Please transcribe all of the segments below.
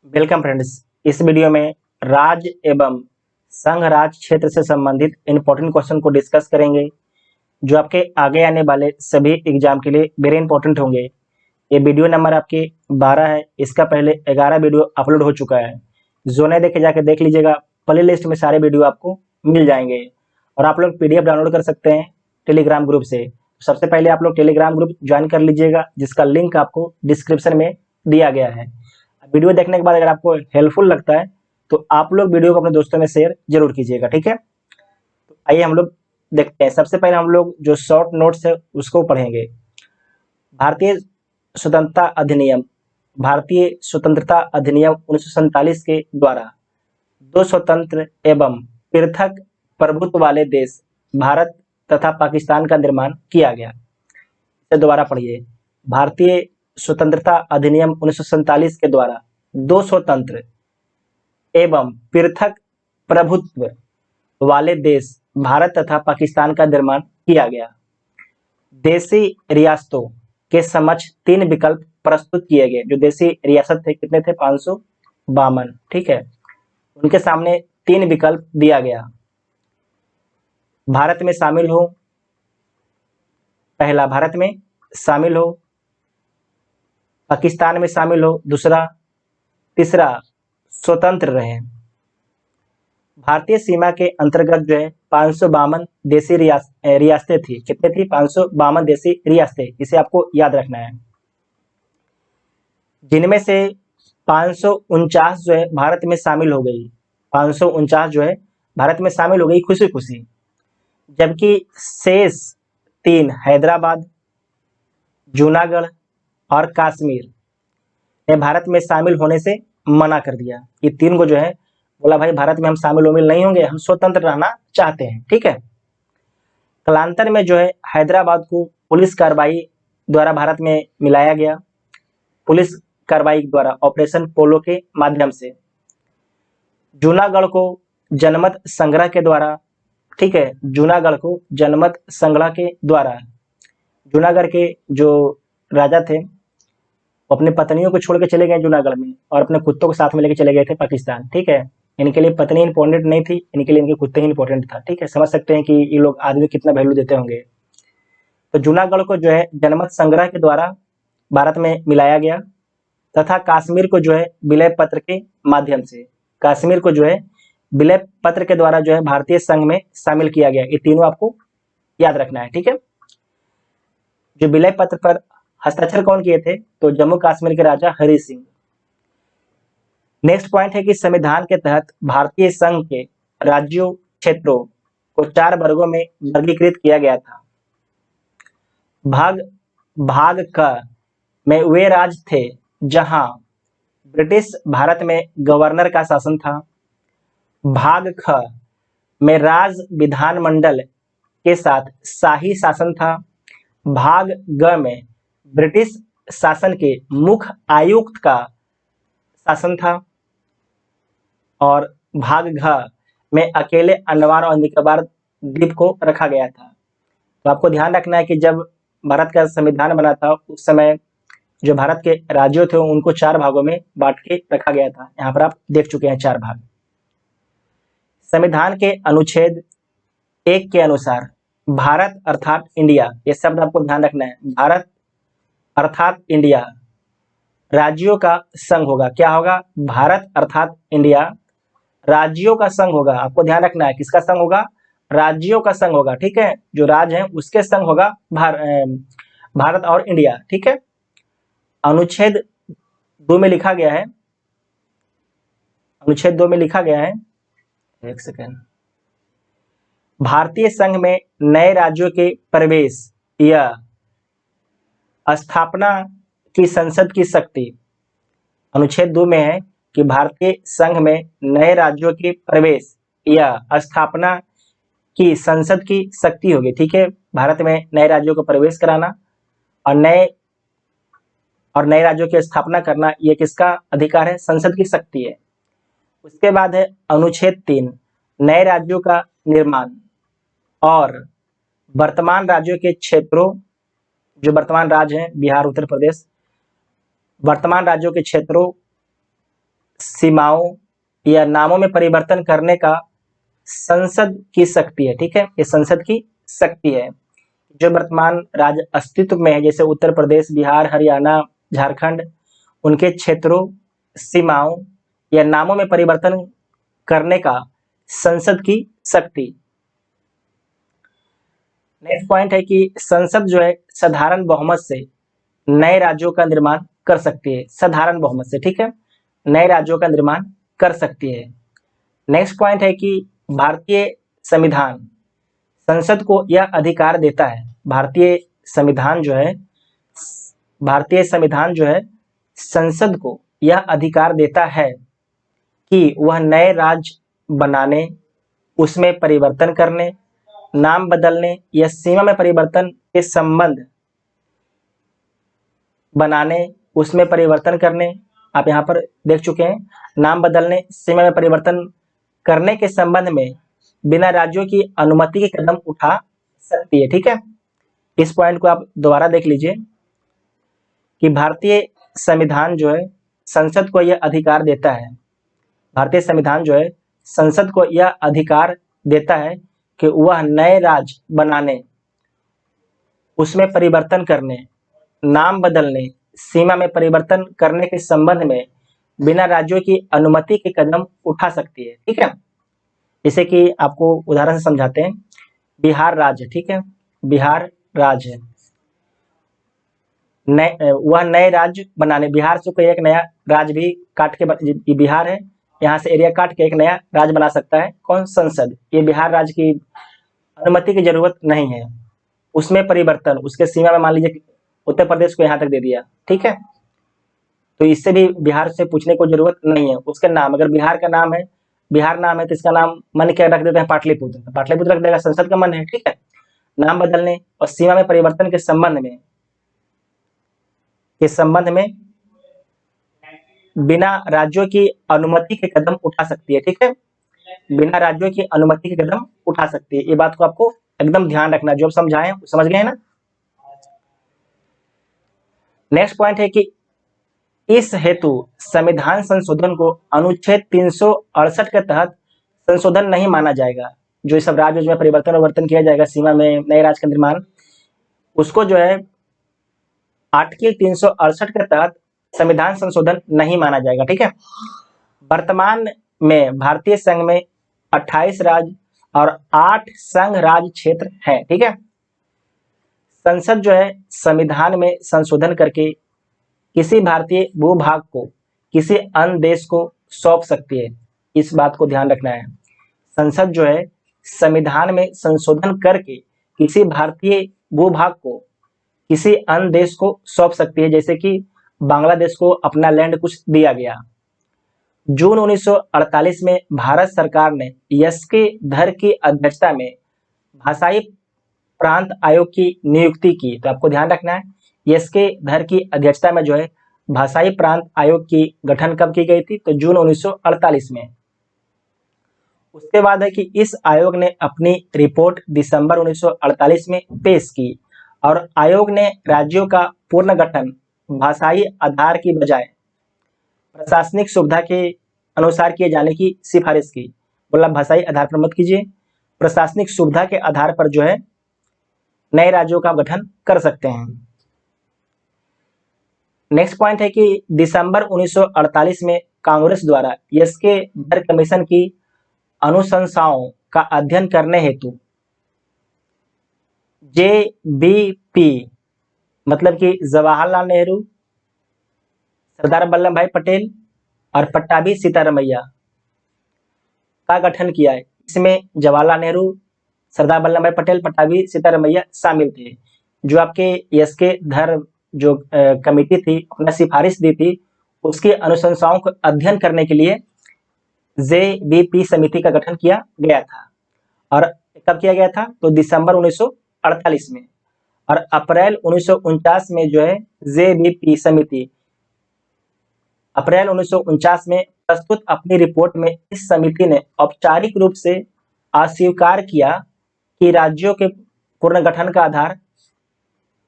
Welcome friends. इस video में राज्य एवं संघ राज क्षेत्र से संबंधित इंपॉर्टेंट क्वेश्चन को डिस्कस करेंगे जो आपके आगे आने वाले सभी एग्जाम के लिए वेरी इंपॉर्टेंट होंगे। ये वीडियो नंबर आपके 12 है। इसका पहले 11 वीडियो अपलोड हो चुका है। जो नहीं देखे जाके देख लीजिएगा। प्ले लिस्ट में सारे वीडियो आपको मिल जाएंगे और आप लोग PDF डाउनलोड कर सकते हैं टेलीग्राम ग्रुप से। सबसे पहले आप लोग टेलीग्राम ग्रुप ज्वाइन कर लीजिएगा, जिसका लिंक आपको डिस्क्रिप्शन में दिया गया है। वीडियो देखने के बाद अगर आपको हेल्पफुल लगता है तो आप लोग वीडियो को अपने दोस्तों में शेयर जरूर कीजिएगा, ठीक है। तो आइए हम लोग देखते हैं। सबसे पहले हम लोग जो शॉर्ट नोट्स है उसको पढ़ेंगे। भारतीय स्वतंत्रता अधिनियम भारतीय स्वतंत्रता अधिनियम 1947 के द्वारा दो स्वतंत्र एवं पृथक प्रभुत्व वाले देश भारत तथा पाकिस्तान का निर्माण किया गया। इसे दोबारा पढ़िए। भारतीय स्वतंत्रता अधिनियम 1947 के द्वारा दो स्वतंत्र एवं पृथक प्रभुत्व वाले देश भारत तथा पाकिस्तान का निर्माण किया गया। देशी रियासतों के समक्ष 3 विकल्प प्रस्तुत किए गए। जो देशी रियासत थे कितने थे? 552, ठीक है। उनके सामने 3 विकल्प दिया गया। भारत में शामिल हो, पहला भारत में शामिल हो, पाकिस्तान में शामिल हो दूसरा, तीसरा स्वतंत्र रहे। भारतीय सीमा के अंतर्गत जो है 552 देशी रियासतें थी। कितने थी? 552 देशी रियासतें। इसे आपको याद रखना है। जिनमें से 549 जो है भारत में शामिल हो गई। 549 जो है भारत में शामिल हो गई खुशी खुशी, जबकि शेष 3 हैदराबाद, जूनागढ़ और कश्मीर ने भारत में शामिल होने से मना कर दिया। ये 3 को जो है बोला भाई भारत में हम शामिल नहीं होंगे, हम स्वतंत्र रहना चाहते हैं, ठीक है। कालांतर में जो है हैदराबाद को पुलिस कार्रवाई द्वारा भारत में मिलाया गया। पुलिस कार्रवाई द्वारा ऑपरेशन पोलो के माध्यम से। जूनागढ़ को जनमत संग्रह के द्वारा, ठीक है, जूनागढ़ को जनमत संग्रह के द्वारा जूनागढ़ के जो राजा थे वो अपनी पत्नियों को छोड़ के चले गए जूनागढ़ में और अपने कुत्तों को साथ में लेके चले गए थे पाकिस्तान, ठीक है। इनके लिए पत्नी इंपॉर्टेंट नहीं थी, इनके लिए इनके कुत्ते ही इंपॉर्टेंट था, ठीक है। समझ सकते हैं कि ये लोग आदमी कितना वैल्यू देते होंगे। तो जूनागढ़ को जो है जनमत संग्रह के द्वारा भारत में मिलाया गया तथा कश्मीर को जो है विलय पत्र के माध्यम से, कश्मीर को जो है विलय पत्र के द्वारा जो है भारतीय संघ में शामिल किया गया। ये तीनों आपको याद रखना है, ठीक है। जो विलय पत्र पर हस्ताक्षर कौन किए थे? तो जम्मू कश्मीर के राजा हरि सिंह। नेक्स्ट पॉइंट है कि संविधान के तहत भारतीय संघ के राज्यों क्षेत्रों को 4 वर्गों में वर्गीकृत किया गया था। भाग क में वे राज्य थे जहां ब्रिटिश भारत में गवर्नर का शासन था। भाग ख में राज विधानमंडल के साथ शाही शासन था। भाग ग में ब्रिटिश शासन के मुख्य आयुक्त का शासन था और भाग घ में अकेले अंडमान और निकोबार द्वीप को रखा गया था। तो आपको ध्यान रखना है कि जब भारत का संविधान बना था उस समय जो भारत के राज्यों थे उनको 4 भागों में बांट के रखा गया था। यहाँ पर आप देख चुके हैं 4 भाग। संविधान के अनुच्छेद 1 के अनुसार भारत अर्थात इंडिया, ये शब्द आपको ध्यान रखना है। भारत अर्थात इंडिया राज्यों का संघ होगा। क्या होगा? भारत अर्थात इंडिया राज्यों का संघ होगा। आपको ध्यान रखना है किसका संघ होगा? राज्यों का संघ होगा, ठीक है। जो राज्य हैं उसके संघ होगा भारत और इंडिया, ठीक है। अनुच्छेद 2 में लिखा गया है, अनुच्छेद 2 में लिखा गया है, एक सेकेंड, भारतीय संघ में नए राज्यों के प्रवेश या स्थापना की संसद की शक्ति। अनुच्छेद 2 में है कि भारतीय संघ में नए राज्यों के प्रवेश या स्थापना की संसद की शक्ति होगी, ठीक है। भारत में नए राज्यों को प्रवेश कराना और नए राज्यों की स्थापना करना, ये किसका अधिकार है? संसद की शक्ति है। उसके बाद है अनुच्छेद 3 नए राज्यों का निर्माण और वर्तमान राज्यों के क्षेत्रों, जो वर्तमान राज्य हैं बिहार, उत्तर प्रदेश, वर्तमान राज्यों के क्षेत्रों सीमाओं या नामों में परिवर्तन करने का संसद की शक्ति है। ठीक है, ये संसद की शक्ति है। जो वर्तमान राज्य अस्तित्व में है, जैसे उत्तर प्रदेश, बिहार, हरियाणा, झारखंड, उनके क्षेत्रों, सीमाओं या नामों में परिवर्तन करने का संसद की शक्ति। नेक्स्ट पॉइंट है कि संसद जो है साधारण बहुमत से नए राज्यों का निर्माण कर सकती है। साधारण बहुमत से, ठीक है, नए राज्यों का निर्माण कर सकती है। नेक्स्ट पॉइंट है कि भारतीय संविधान संसद को यह अधिकार देता है। भारतीय संविधान जो है संसद को यह अधिकार देता है कि वह नए राज्य बनाने, उसमें परिवर्तन करने, नाम बदलने या सीमा में परिवर्तन के संबंध बनाने, उसमें परिवर्तन करने, आप यहाँ पर देख चुके हैं, नाम बदलने, सीमा में परिवर्तन करने के संबंध में बिना राज्यों की अनुमति के कदम उठा सकती है। ठीक है, इस पॉइंट को आप दोबारा देख लीजिए कि भारतीय संविधान जो है संसद को यह अधिकार देता है। भारतीय संविधान जो है संसद को यह अधिकार देता है कि वह नए राज्य बनाने, उसमें परिवर्तन करने, नाम बदलने, सीमा में परिवर्तन करने के संबंध में बिना राज्यों की अनुमति के कदम उठा सकती है। ठीक है, जैसे कि आपको उदाहरण से समझाते हैं। बिहार राज्य, ठीक है, बिहार राज्य वह नए राज्य बनाने, बिहार से कोई एक नया राज्य भी काट के, बिहार है, यहाँ से एरिया काट के एक नया राज्य बना सकता है। कौन? संसद। ये बिहार राज्य की अनुमति की जरूरत नहीं है। उसमें परिवर्तन, उसके सीमा में मान लीजिए उत्तर प्रदेश को यहाँ तक दे दिया, ठीक है, तो इससे भी बिहार से पूछने को जरूरत नहीं है। उसके नाम, अगर बिहार का नाम है, बिहार नाम है तो इसका नाम मन क्या रख देते हैं? पाटलिपुत्र। पाटलिपुत्र रख देगा, संसद का मन है। ठीक है, नाम बदलने और सीमा में परिवर्तन के संबंध में बिना राज्यों की अनुमति के कदम उठा सकती है। ठीक है, बिना राज्यों की अनुमति के कदम उठा सकती है। ये बात को आपको एकदम ध्यान रखना, जो समझाएं समझ गए ना। नेक्स्ट पॉइंट है कि इस हेतु संविधान संशोधन को अनुच्छेद 368 के तहत संशोधन नहीं माना जाएगा। जो इस सब राज्यों में परिवर्तन किया जाएगा, सीमा में नए राज्य का निर्माण, उसको जो है आर्टिकल 368 के तहत संविधान संशोधन नहीं माना जाएगा। ठीक है, वर्तमान में भारतीय संघ में 28 राज्य और 8 संघ राज्य क्षेत्र हैं। ठीक है, संसद जो है संविधान में संशोधन करके किसी भारतीय भूभाग को किसी अन्य देश को सौंप सकती है। इस बात को ध्यान रखना है। संसद जो है संविधान में संशोधन करके किसी भारतीय भूभाग को किसी अन्य देश को सौंप सकती है। जैसे कि बांग्लादेश को अपना लैंड कुछ दिया गया। जून 1948 में भारत सरकार ने एस.के. धर की अध्यक्षता में भाषाई प्रांत आयोग की नियुक्ति की। तो आपको ध्यान रखना है, एस.के. धर की अध्यक्षता में जो है भाषाई प्रांत आयोग की गठन कब की गई थी? तो जून 1948 में। उसके बाद है कि इस आयोग ने अपनी रिपोर्ट दिसंबर 1948 में पेश की और आयोग ने राज्यों का पुनर्गठन भाषाई आधार की बजाय प्रशासनिक सुविधा के अनुसार किए जाने की सिफारिश की। बोला भाषाई आधार पर मत कीजिए, प्रशासनिक सुविधा के आधार पर जो है नए राज्यों का गठन कर सकते हैं। नेक्स्ट पॉइंट है कि दिसंबर 1948 में कांग्रेस द्वारा एस.के. धर कमीशन की अनुशंसाओं का अध्ययन करने हेतु JBP मतलब कि जवाहरलाल नेहरू, सरदार वल्लभ भाई पटेल और पट्टाभी सीतारमैया का गठन किया है। इसमें जवाहरलाल नेहरू, सरदार वल्लभ भाई पटेल, पट्टाभी सीतारमैया शामिल थे। जो आपके एस.के. धर जो कमेटी थी, अपना सिफारिश दी थी, उसकी अनुशंसाओं को अध्ययन करने के लिए JBP समिति का गठन किया गया था। और कब किया गया था? तो दिसंबर 1948 में। और अप्रैल 1949 में जो है JBP समिति अप्रैल 1949 में प्रस्तुत अपनी रिपोर्ट में इस समिति ने औपचारिक रूप से अस्वीकार किया कि राज्यों के पुनर्गठन का आधार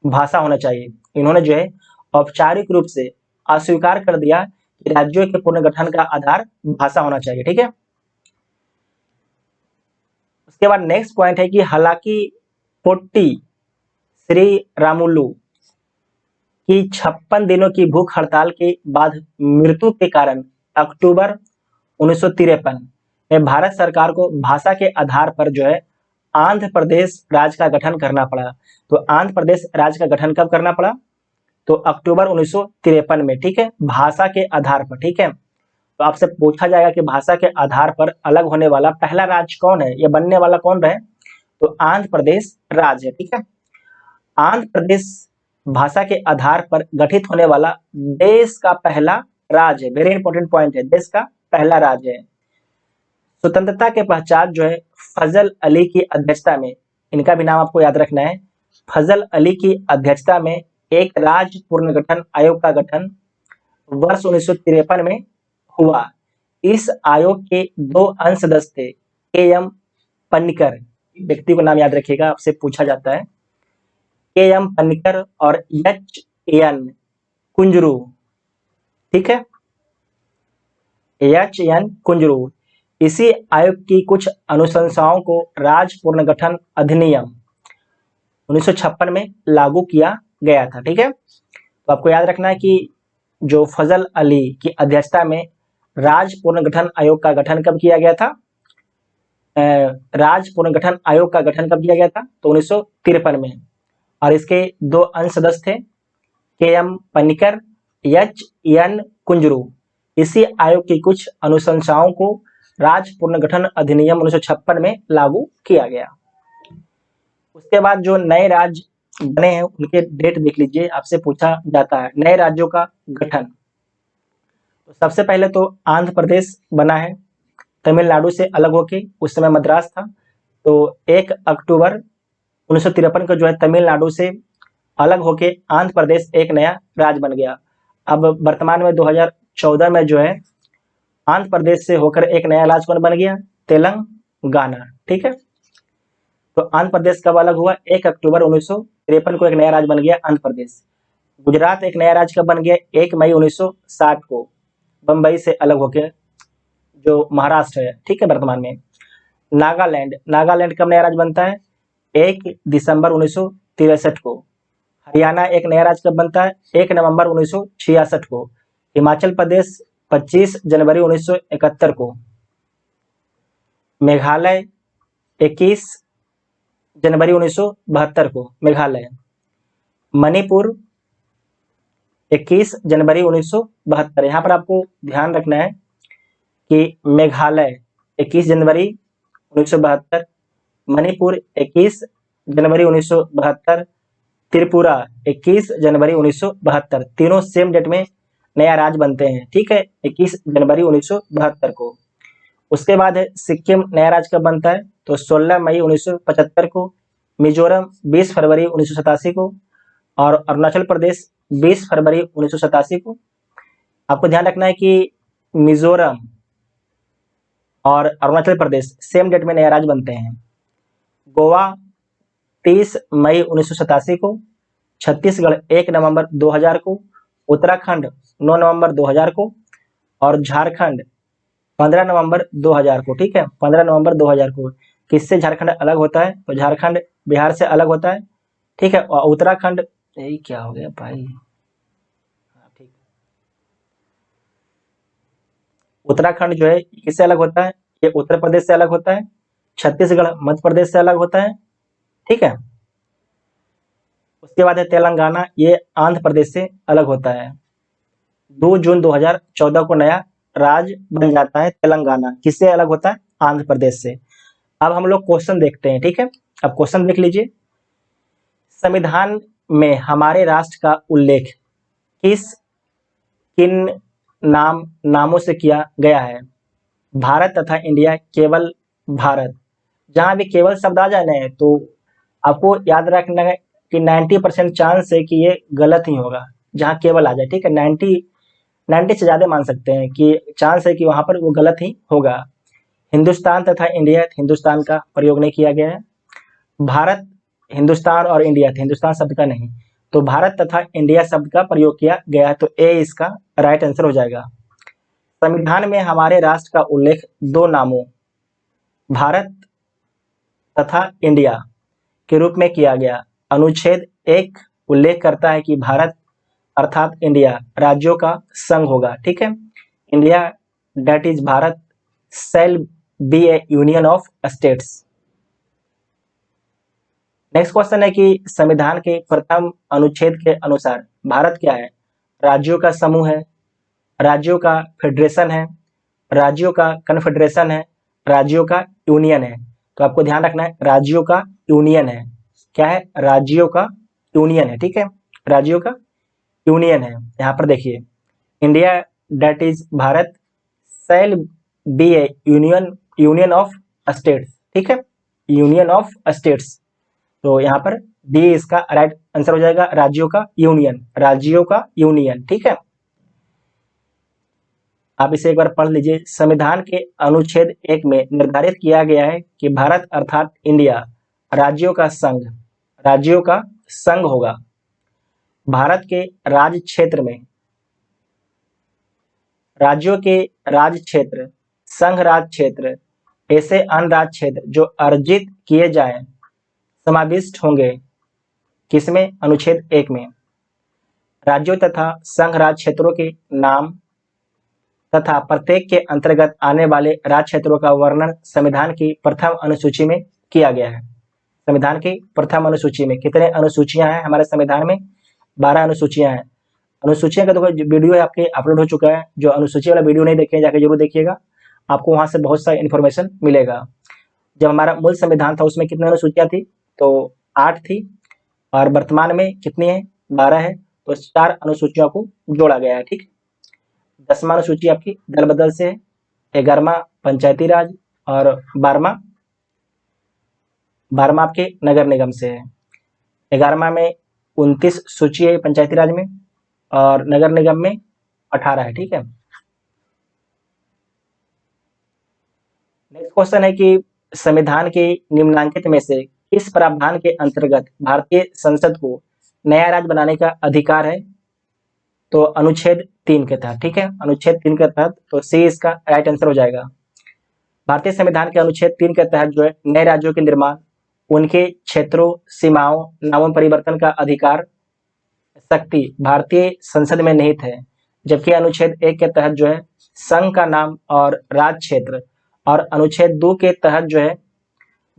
भाषा होना चाहिए। इन्होंने जो है औपचारिक रूप से अस्वीकार कर दिया कि राज्यों के पुनर्गठन का आधार भाषा होना चाहिए, ठीक है। उसके बाद नेक्स्ट पॉइंट है कि हालांकि पोट्टी श्री रामुलु की 56 दिनों की भूख हड़ताल के बाद मृत्यु के कारण अक्टूबर 1953 में भारत सरकार को भाषा के आधार पर जो है आंध्र प्रदेश राज्य का गठन करना पड़ा। तो आंध्र प्रदेश राज्य का गठन कब करना पड़ा? तो अक्टूबर 1953 में, ठीक है, भाषा के आधार पर, ठीक है। तो आपसे पूछा जाएगा कि भाषा के आधार पर अलग होने वाला पहला राज्य कौन है, ये बनने वाला कौन रहे? तो आंध्र प्रदेश राज्य, ठीक है। आंध्र प्रदेश भाषा के आधार पर गठित होने वाला देश का पहला राज्य है। वेरी इंपॉर्टेंट पॉइंट है, देश का पहला राज्य है। स्वतंत्रता के पश्चात जो है फजल अली की अध्यक्षता में, इनका भी नाम आपको याद रखना है, फजल अली की अध्यक्षता में एक राज्य पुनर्गठन आयोग का गठन वर्ष 1953 में हुआ। इस आयोग के 2 अंश सदस्य थे, के.एम. पन्निकर, व्यक्ति को नाम याद रखिएगा, आपसे पूछा जाता है, के.एम. पन्निकर और एच.एन. कुंजरू, ठीक है, एच.एन. कुंजरू। इसी आयोग की कुछ अनुशंसाओं को राज्य पुनर्गठन अधिनियम 1956 में लागू किया गया था, ठीक है। तो आपको याद रखना है कि जो फजल अली की अध्यक्षता में राज्य पुनर्गठन आयोग का गठन कब किया गया था? राज्य पुनर्गठन आयोग का गठन कब किया गया था? तो 1953 में। और इसके 2 अंश सदस्य थे, के.एम. पन्निकर, एच.एन. कुंजरू। इसी आयोग की कुछ अनुशंसाओं को राज्य पुनर्गठन अधिनियम 1956 में लागू किया गया। उसके बाद जो नए राज्य बने हैं उनके डेट देख लीजिए, आपसे पूछा जाता है नए राज्यों का गठन। तो सबसे पहले तो आंध्र प्रदेश बना है तमिलनाडु से अलग होके, उस समय मद्रास था। तो 1 अक्टूबर 1953 को जो है तमिलनाडु से अलग होके आंध्र प्रदेश एक नया राज्य बन गया। अब वर्तमान में 2014 में जो है आंध्र प्रदेश से होकर एक नया राज्य कौन बन गया? तेलंगाना, ठीक है। तो आंध्र प्रदेश कब अलग हुआ? 1 अक्टूबर 1953 को एक नया राज्य बन गया आंध्र प्रदेश। गुजरात एक नया राज्य कब बन गया? 1 मई 1960 को बम्बई से अलग होकर, जो महाराष्ट्र है, ठीक है, वर्तमान में। नागालैंड कब नया राज्य बनता है? 1 दिसंबर 1963 को। हरियाणा एक नया राज्य कब बनता है? 1 नवंबर 1966 को। हिमाचल प्रदेश 25 जनवरी 1971 को। मेघालय 21 जनवरी 1972 को मेघालय। मणिपुर 21 जनवरी 1972। यहाँ पर आपको ध्यान रखना है कि मेघालय 21 जनवरी 1972, मणिपुर 21 जनवरी 1972, त्रिपुरा 21 जनवरी 1972, तीनों सेम डेट में नया राज्य बनते हैं, ठीक है, 21 जनवरी 1972 को। उसके बाद है सिक्किम नया राज्य कब बनता है? तो 16 मई 1975 को। मिजोरम 20 फरवरी 1987 को। और अरुणाचल प्रदेश 20 फरवरी 1987 को। आपको ध्यान रखना है कि मिजोरम और अरुणाचल प्रदेश सेम डेट में नया राज्य बनते हैं। गोवा 30 मई 1987 को। छत्तीसगढ़ 1 नवंबर 2000 को। उत्तराखंड 9 नवंबर 2000 को। और झारखंड 15 नवंबर 2000 को, ठीक है, 15 नवंबर 2000 को। किससे झारखंड अलग होता है? तो झारखंड बिहार से अलग होता है, ठीक है। और उत्तराखंड, यही क्या हो गया भाई, ठीक, उत्तराखंड जो है किससे अलग होता है? ये उत्तर प्रदेश से अलग होता है। छत्तीसगढ़ मध्य प्रदेश से अलग होता है, ठीक है। उसके बाद है तेलंगाना, ये आंध्र प्रदेश से अलग होता है। 2 जून 2014 को नया राज्य बन जाता है तेलंगाना। किससे अलग होता है? आंध्र प्रदेश से। अब हम लोग क्वेश्चन देखते हैं, ठीक है। अब क्वेश्चन देख लीजिए। संविधान में हमारे राष्ट्र का उल्लेख किन नामों से किया गया है? भारत तथा इंडिया, केवल भारत। जहां भी केवल शब्द आ जाए ना, तो आपको याद रखना है कि 90% चांस है कि ये गलत ही होगा जहां केवल आ जाए, ठीक है। 90 से ज्यादा मान सकते हैं कि चांस है कि वहां पर वो गलत ही होगा। हिंदुस्तान तथा इंडिया, हिंदुस्तान का प्रयोग नहीं किया गया है। भारत, हिंदुस्तान और इंडिया, हिंदुस्तान शब्द का नहीं, तो भारत तथा इंडिया शब्द का प्रयोग किया गया है। तो ए इसका राइट आंसर हो जाएगा। संविधान में हमारे राष्ट्र का उल्लेख दो नामों भारत तथा इंडिया के रूप में किया गया। अनुच्छेद 1 उल्लेख करता है कि भारत अर्थात इंडिया राज्यों का संघ होगा। ठीक है, India that is Bharat shall be A union of states. Next question है कि संविधान के प्रथम अनुच्छेद के अनुसार भारत क्या है? राज्यों का समूह है, राज्यों का फेडरेशन है, राज्यों का कन्फेडरेशन है, राज्यों का यूनियन है। तो आपको ध्यान रखना है राज्यों का यूनियन है। क्या है? राज्यों का यूनियन है। ठीक है, राज्यों का यूनियन है। यहाँ पर देखिए, India that is Bharat shall be A union of states. ठीक है, यूनियन ऑफ स्टेट्स। तो यहाँ पर डी इसका राइट आंसर हो जाएगा, राज्यों का यूनियन, राज्यों का यूनियन। ठीक है, आप इसे एक बार पढ़ लीजिए। संविधान के अनुच्छेद 1 में निर्धारित किया गया है कि भारत अर्थात इंडिया राज्यों का संघ होगा। भारत के राज्य क्षेत्र में राज्यों के राज्य क्षेत्र, संघ राज्य क्षेत्र, ऐसे अन्य राज्य क्षेत्र जो अर्जित किए जाएं समाविष्ट होंगे किसमें? अनुच्छेद 1 में। राज्यों तथा संघ राज्य क्षेत्रों के नाम तथा प्रत्येक के अंतर्गत आने वाले राज्य क्षेत्रों का वर्णन संविधान की प्रथम अनुसूची में किया गया है। संविधान की प्रथम अनुसूची में कितने अनुसूचियां हैं हमारे संविधान में? 12 अनुसूचियां हैं। अनुसूचियां का तो वीडियो आपके अपलोड हो चुका है, जो अनुसूची वाला वीडियो नहीं देखे जाके जरूर देखिएगा, आपको वहां से बहुत सारा इन्फॉर्मेशन मिलेगा। जब हमारा मूल संविधान था उसमें कितनी अनुसूचियां थी? तो 8 थी, और वर्तमान में कितनी है? 12 है। तो 4 अनुसूचियों को जोड़ा गया है। ठीक, 10वां अनुसूची आपकी दल बदल से है, 11वां पंचायती राज और 12वां आपके नगर निगम से है। 11वां में 29 सूची है पंचायती राज में, और नगर निगम में 18 है। ठीक है, नेक्स्ट क्वेश्चन है कि संविधान के निम्नलिखित में से किस प्रावधान के अंतर्गत भारतीय संसद को नया राज्य बनाने का अधिकार है? तो अनुच्छेद 3 के तहत। ठीक है, अनुच्छेद 3 के तहत। तो सी इसका राइट आंसर हो जाएगा। भारतीय संविधान के अनुच्छेद 3 के तहत जो है नए राज्यों के निर्माण, उनके क्षेत्रों, सीमाओं, नामों परिवर्तन का अधिकार शक्ति भारतीय संसद में निहित है। जबकि अनुच्छेद 1 के तहत जो है संघ का नाम और राज्य क्षेत्र, और अनुच्छेद 2 के तहत जो है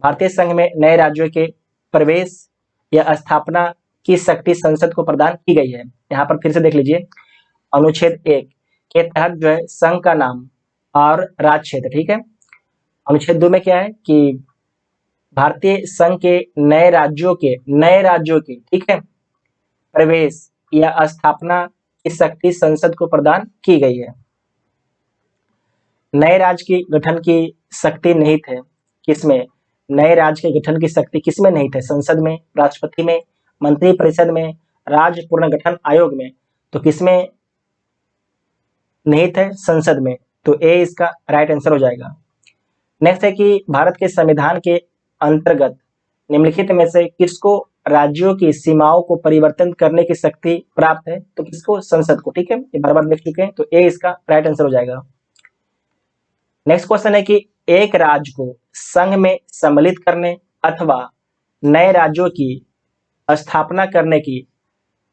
भारतीय संघ में नए राज्यों के प्रवेश या स्थापना की शक्ति संसद को प्रदान की गई है। यहाँ पर फिर से देख लीजिए, अनुच्छेद 1 के तहत जो है संघ का नाम और राज्य क्षेत्र। ठीक है, अनुच्छेद 2 में क्या है कि भारतीय संघ के नए राज्यों के ठीक है प्रवेश या स्थापना की शक्ति संसद को प्रदान की गई है। नए राज्य की गठन की शक्ति निहित है किसमें? नए राज्य के गठन की शक्ति किसमें निहित है? संसद में, राष्ट्रपति में, मंत्रिपरिषद में, राज्य पुनर्गठन आयोग में। तो किसमें निहित है? संसद में। तो ए इसका राइट आंसर हो जाएगा। नेक्स्ट है कि भारत के संविधान के अंतर्गत निम्नलिखित में से किसको राज्यों की सीमाओं को परिवर्तन करने की शक्ति प्राप्त है? तो किसको? संसद को। ठीक है, ये बार बार देख चुके हैं, तो ए इसका राइट आंसर हो जाएगा। नेक्स्ट क्वेश्चन है कि एक राज्य को संघ में सम्मिलित करने अथवा नए राज्यों की स्थापना करने की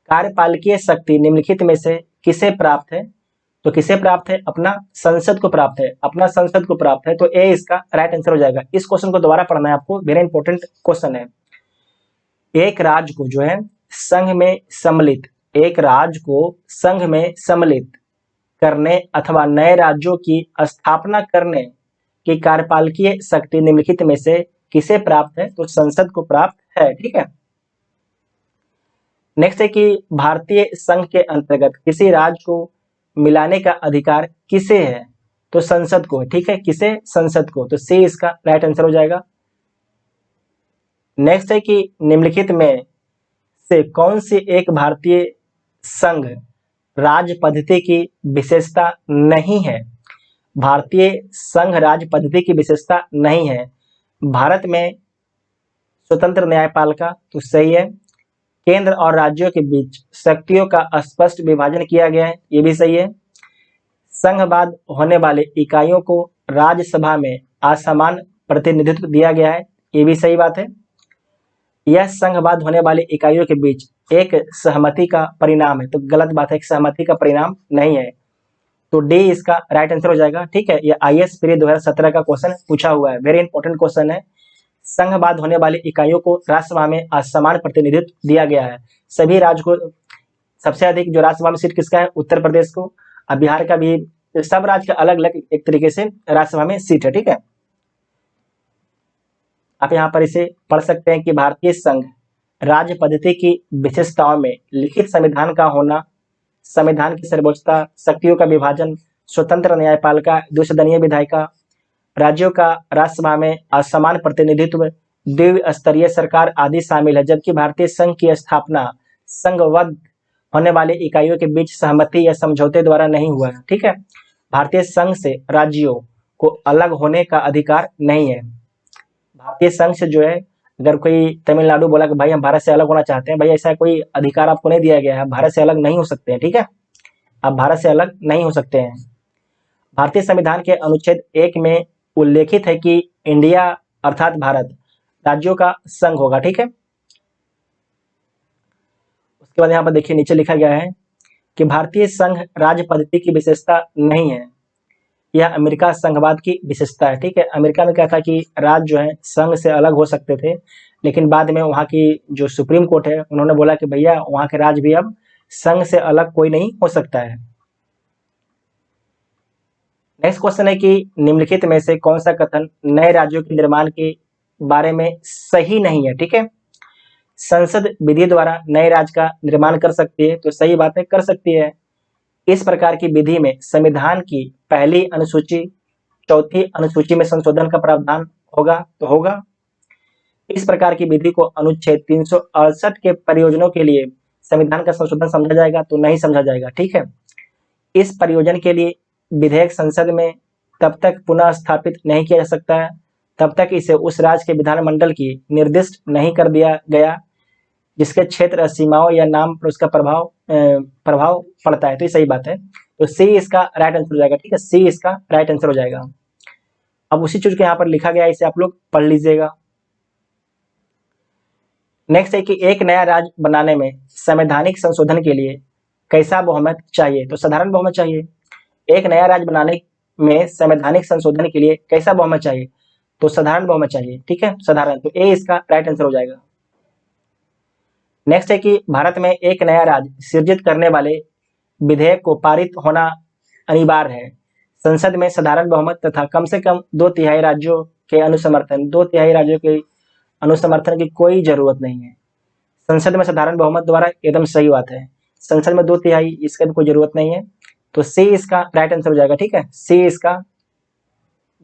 कार्यपालिकीय शक्ति निम्नलिखित में से किसे प्राप्त है? तो किसे प्राप्त है? अपना संसद को प्राप्त है, अपना संसद को प्राप्त है। तो ए इसका राइट आंसर हो जाएगा। इस क्वेश्चन को दोबारा पढ़ना है आपको, वेरी इंपॉर्टेंट क्वेश्चन है। एक राज्य को जो है संघ में सम्मिलित, एक राज्य को संघ में सम्मिलित करने अथवा नए राज्यों की स्थापना करने की कार्यपालिकीय शक्ति निम्नलिखित में से किसे प्राप्त है? तो संसद को प्राप्त है। ठीक है, नेक्स्ट है कि भारतीय संघ के अंतर्गत किसी राज्य को मिलाने का अधिकार किसे है? तो संसद को है। ठीक है, किसे? संसद को। तो सी इसका राइट आंसर हो जाएगा। नेक्स्ट है कि निम्नलिखित में से कौन सी एक भारतीय संघ राज्य पद्धति की विशेषता नहीं है? भारतीय संघ राज्य पद्धति की विशेषता नहीं है। भारत में स्वतंत्र न्यायपालिका, तो सही है। केंद्र और राज्यों के बीच शक्तियों का स्पष्ट विभाजन किया गया है, ये भी सही है। संघवाद होने वाले इकाइयों को राज्यसभा में असमान प्रतिनिधित्व दिया गया है, ये भी सही बात है। यह संघवाद होने वाली इकाइयों के बीच एक सहमति का परिणाम है, तो गलत बात है, एक सहमति का परिणाम नहीं है, तो डी इसका राइट आंसर हो जाएगा। ठीक है, ये IAS प्री 2017 का क्वेश्चन पूछा हुआ है, वेरी इंपॉर्टेंट क्वेश्चन है। संघवाद होने वाली इकाइयों को राज्यसभा में असमान प्रतिनिधित्व दिया गया है। सभी राज्य को सबसे अधिक जो राज्यसभा में सीट किसका है, उत्तर प्रदेश को, अब बिहार का भी, सब राज्य का अलग अलग एक तरीके से राज्यसभा में सीट है। ठीक है, आप यहाँ पर इसे पढ़ सकते हैं कि भारतीय संघ राज्य पद्धति की विशेषताओं में लिखित संविधान का होना, संविधान की सर्वोच्चता, शक्तियों का विभाजन, स्वतंत्र न्यायपालिका, द्विसदनीय विधायिका, राज्यों का राज्यसभा में असमान प्रतिनिधित्व, द्विस्तरीय सरकार आदि शामिल है। जबकि भारतीय संघ की स्थापना संघबद्ध होने वाली इकाइयों के बीच सहमति या समझौते द्वारा नहीं हुआ है। ठीक है, भारतीय संघ से राज्यों को अलग होने का अधिकार नहीं है। भारतीय संघ से जो है, अगर कोई तमिलनाडु बोला कि भाई हम भारत से अलग होना चाहते हैं, भाई ऐसा कोई अधिकार आपको नहीं दिया गया है, भारत से अलग नहीं हो सकते हैं। ठीक है, आप भारत से अलग नहीं हो सकते हैं। भारतीय संविधान के अनुच्छेद 1 में उल्लेखित है कि इंडिया अर्थात भारत राज्यों का संघ होगा। ठीक है, उसके बाद यहाँ पर देखिए नीचे लिखा गया है कि भारतीय संघ राज्य पद्धति की विशेषता नहीं है, यह अमेरिका संघवाद की विशेषता है। ठीक है, अमेरिका में क्या था कि राज्य जो है संघ से अलग हो सकते थे, लेकिन बाद में वहाँ की जो सुप्रीम कोर्ट है उन्होंने बोला कि भैया वहाँ के राज्य भी अब संघ से अलग कोई नहीं हो सकता है। नेक्स्ट क्वेश्चन है कि निम्नलिखित में से कौन सा कथन नए राज्यों के निर्माण के बारे में सही नहीं है। ठीक है, संसद विधि द्वारा नए राज्य का निर्माण कर सकती है, तो सही बात है, कर सकती है। इस प्रकार की विधि में संविधान की पहली अनुसूची, चौथी अनुसूची में संशोधन का प्रावधान होगा, तो होगा। इस प्रकार की विधि को अनुच्छेद 368 के प्रयोजनों के लिए संविधान का संशोधन समझा जाएगा, तो नहीं समझा जाएगा। ठीक है, इस प्रयोजन के लिए विधेयक संसद में तब तक पुनः स्थापित नहीं किया जा सकता है तब तक इसे उस राज्य के विधानमंडल की निर्दिष्ट नहीं कर दिया गया जिसके क्षेत्र, सीमाओं या नाम पर उसका प्रभाव पड़ता है, तो ये सही बात है, तो सी इसका राइट आंसर हो जाएगा। ठीक है, सी इसका राइट आंसर हो जाएगा। अब उसी चीज को यहाँ पर लिखा गया है, इसे आप लोग पढ़ लीजिएगा। नेक्स्ट है कि एक नया राज्य बनाने में संवैधानिक संशोधन के लिए कैसा बहुमत चाहिए, तो साधारण बहुमत चाहिए। एक नया राज्य बनाने में संवैधानिक संशोधन के लिए कैसा बहुमत चाहिए, तो साधारण बहुमत चाहिए। ठीक है, साधारण, तो ए इसका राइट आंसर हो जाएगा। नेक्स्ट है कि भारत में एक नया राज्य सृजित करने वाले विधेयक को पारित होना अनिवार्य है। संसद में साधारण बहुमत तथा कम से कम 2/3 राज्यों के अनुसमर्थन, 2/3 राज्यों के अनुसमर्थन की कोई जरूरत नहीं है। संसद में साधारण बहुमत द्वारा एकदम सही बात है, संसद में 2/3 इसका कोई जरूरत नहीं है, तो सी इसका राइट आंसर हो जाएगा। ठीक है, सी इसका,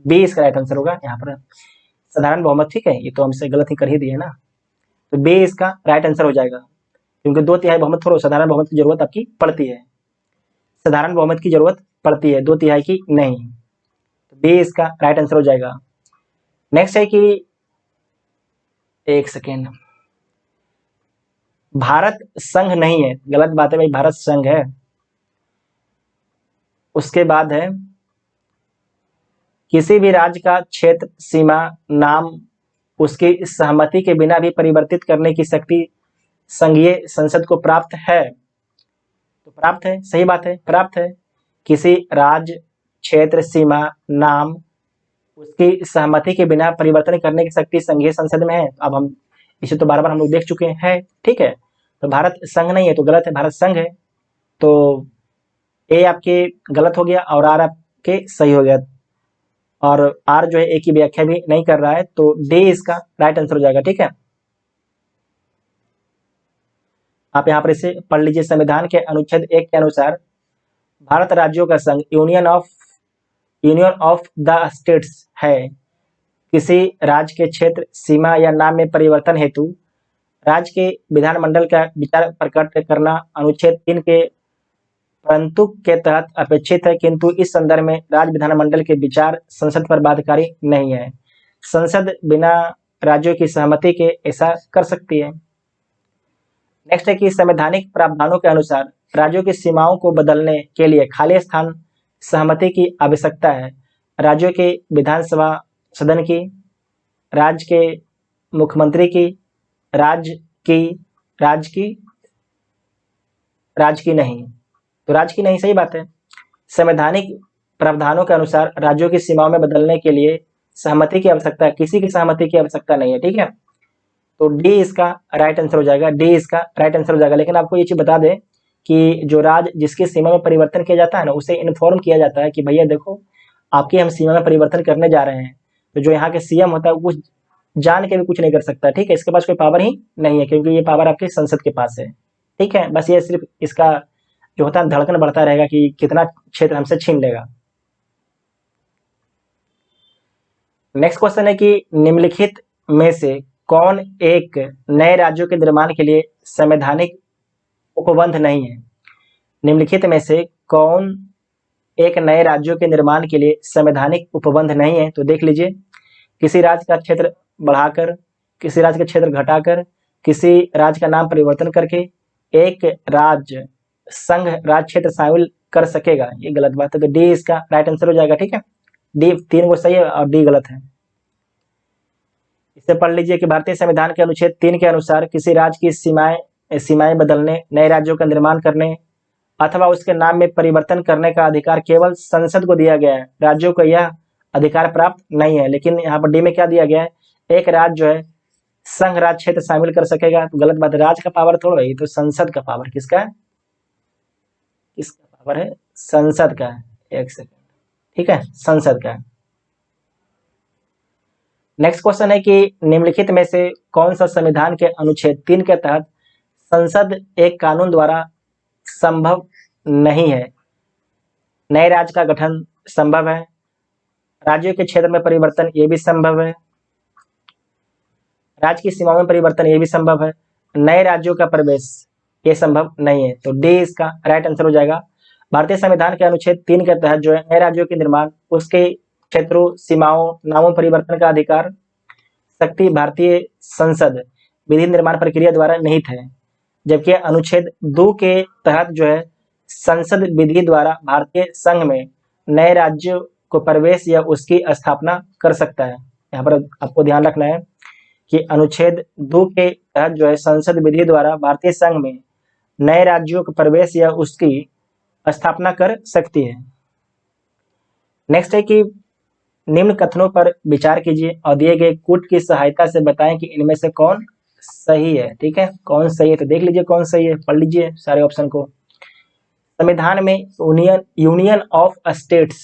बी इसका राइट आंसर होगा यहाँ पर साधारण बहुमत। ठीक है, ये तो हमसे गलत ही कर ही दिए ना, तो बी इसका राइट आंसर हो जाएगा, क्योंकि 2/3 बहुमत थोड़ा, साधारण बहुमत की जरूरत आपकी पड़ती है, साधारण बहुमत की जरूरत पड़ती है, 2/3 की नहीं, तो बी इसका राइट आंसर हो जाएगा। नेक्स्ट है कि एक सेकेंड, भारत संघ नहीं है, गलत बात है भाई, भारत संघ है। उसके बाद है किसी भी राज्य का क्षेत्र, सीमा, नाम उसकी सहमति के बिना भी परिवर्तित करने की शक्ति संघीय संसद को प्राप्त है, तो प्राप्त है, सही बात है, प्राप्त है। किसी राज्य, क्षेत्र, सीमा, नाम उसकी सहमति के बिना परिवर्तन करने की शक्ति संघीय संसद में है। अब हम इसे तो बार बार हम लोग देख चुके हैं। ठीक है, तो भारत संघ नहीं है, तो गलत है, भारत संघ है, तो ए आपके गलत हो गया और आर आपके सही हो गया, और आर जो है ए की व्याख्या भी नहीं कर रहा है, तो डी इसका राइट आंसर हो जाएगा। ठीक है, आप यहाँ पर इसे पढ़ लीजिए। संविधान के अनुच्छेद 1 के अनुसार भारत राज्यों का संघ यूनियन ऑफ द स्टेट्स है। किसी राज्य के क्षेत्र, सीमा या नाम में परिवर्तन हेतु राज्य के विधानमंडल का विचार प्रकट करना अनुच्छेद 3 के परंतु के तहत अपेक्षित है, किंतु इस संदर्भ में राज्य विधानमंडल के विचार संसद पर बाध्यकारी नहीं है। संसद बिना राज्यों की सहमति के ऐसा कर सकती है। नेक्स्ट है कि संवैधानिक प्रावधानों के अनुसार राज्यों की सीमाओं को बदलने के लिए खाली स्थान सहमति की आवश्यकता है? राज्यों के विधानसभा सदन की, राज्य के मुख्यमंत्री की, राज्य की, राज्य की, राज्य की नहीं। तो राज्य की नहीं सही बात है। संवैधानिक प्रावधानों के अनुसार राज्यों की सीमाओं में बदलने के लिए सहमति की आवश्यकता है, किसी की सहमति की आवश्यकता नहीं है। ठीक है, तो डी इसका राइट आंसर हो जाएगा, डी इसका राइट आंसर हो जाएगा। लेकिन आपको ये चीज बता दें कि जो राज्य जिसकी सीमा में परिवर्तन किया जाता है ना, उसे इन्फॉर्म किया जाता है कि भैया देखो आपकी हम सीमा में परिवर्तन करने जा रहे हैं। तो जो यहाँ के सीएम होता है वो जान के भी कुछ नहीं कर सकता। ठीक है, इसके पास कोई पावर ही नहीं है, क्योंकि ये पावर आपके संसद के पास है। ठीक है, बस ये सिर्फ इसका जो होता है धड़कन बढ़ता रहेगा कि कितना क्षेत्र हमसे छीन लेगा। नेक्स्ट क्वेश्चन है कि निम्नलिखित में से कौन एक नए राज्यों के निर्माण के लिए संवैधानिक उपबंध नहीं है? निम्नलिखित में से कौन एक नए राज्यों के निर्माण के लिए संवैधानिक उपबंध नहीं है? तो देख लीजिए, किसी राज्य का क्षेत्र बढ़ाकर, किसी राज्य का क्षेत्र घटाकर, किसी राज्य का नाम परिवर्तन करके एक राज्य संघ राज्य क्षेत्र शामिल कर सकेगा, ये गलत बात है। तो डी इसका राइट आंसर हो जाएगा। ठीक है, डी 3 को सही है और डी गलत है। इसे पढ़ लीजिए कि भारतीय संविधान के अनुच्छेद 3 के अनुसार किसी राज्य की सीमाएं बदलने, नए राज्यों का निर्माण करने अथवा उसके नाम में परिवर्तन करने का अधिकार केवल संसद को दिया गया है, राज्यों को यह अधिकार प्राप्त नहीं है। लेकिन यहाँ पर डी में क्या दिया गया है, एक राज्य जो है संघ राज्य क्षेत्र शामिल कर सकेगा। तो गलत बात है, राज्य का पावर थोड़ा है, तो संसद का पावर किसका है? किसका पावर है? संसद का है। एक सेकंड, ठीक है, संसद का है। नेक्स्ट क्वेश्चन है कि निम्नलिखित में से कौन सा संविधान के अनुच्छेद 3 के तहत संसद एक कानून द्वारा संभव नहीं है? नए राज्य का गठन संभव है, राज्यों के क्षेत्र में परिवर्तन ये भी संभव है, राज्य की सीमाओं में परिवर्तन ये भी संभव है, नए राज्यों का प्रवेश ये संभव नहीं है। तो डी इसका राइट आंसर हो जाएगा। भारतीय संविधान के अनुच्छेद 3 के तहत जो है नए राज्यों के निर्माण, उसके क्षेत्रों, सीमाओं, नामों परिवर्तन का अधिकार शक्ति भारतीय संसद विधि निर्माण प्रक्रिया द्वारा निहित है, जबकि अनुच्छेद 2 के तहत जो है संसद विधि द्वारा भारतीय संघ में नए राज्यों को प्रवेश या उसकी स्थापना कर सकता है। यहाँ पर आपको ध्यान रखना है कि अनुच्छेद 2 के तहत जो है संसद विधि द्वारा भारतीय संघ में नए राज्यों का प्रवेश या उसकी स्थापना कर सकती है। नेक्स्ट है कि निम्न कथनों पर विचार कीजिए और दिए गए कूट की सहायता से बताएं कि इनमें से कौन सही है। ठीक है, कौन सही है? तो देख लीजिए कौन सही है, पढ़ लीजिए सारे ऑप्शन को। संविधान में यूनियन ऑफ स्टेट्स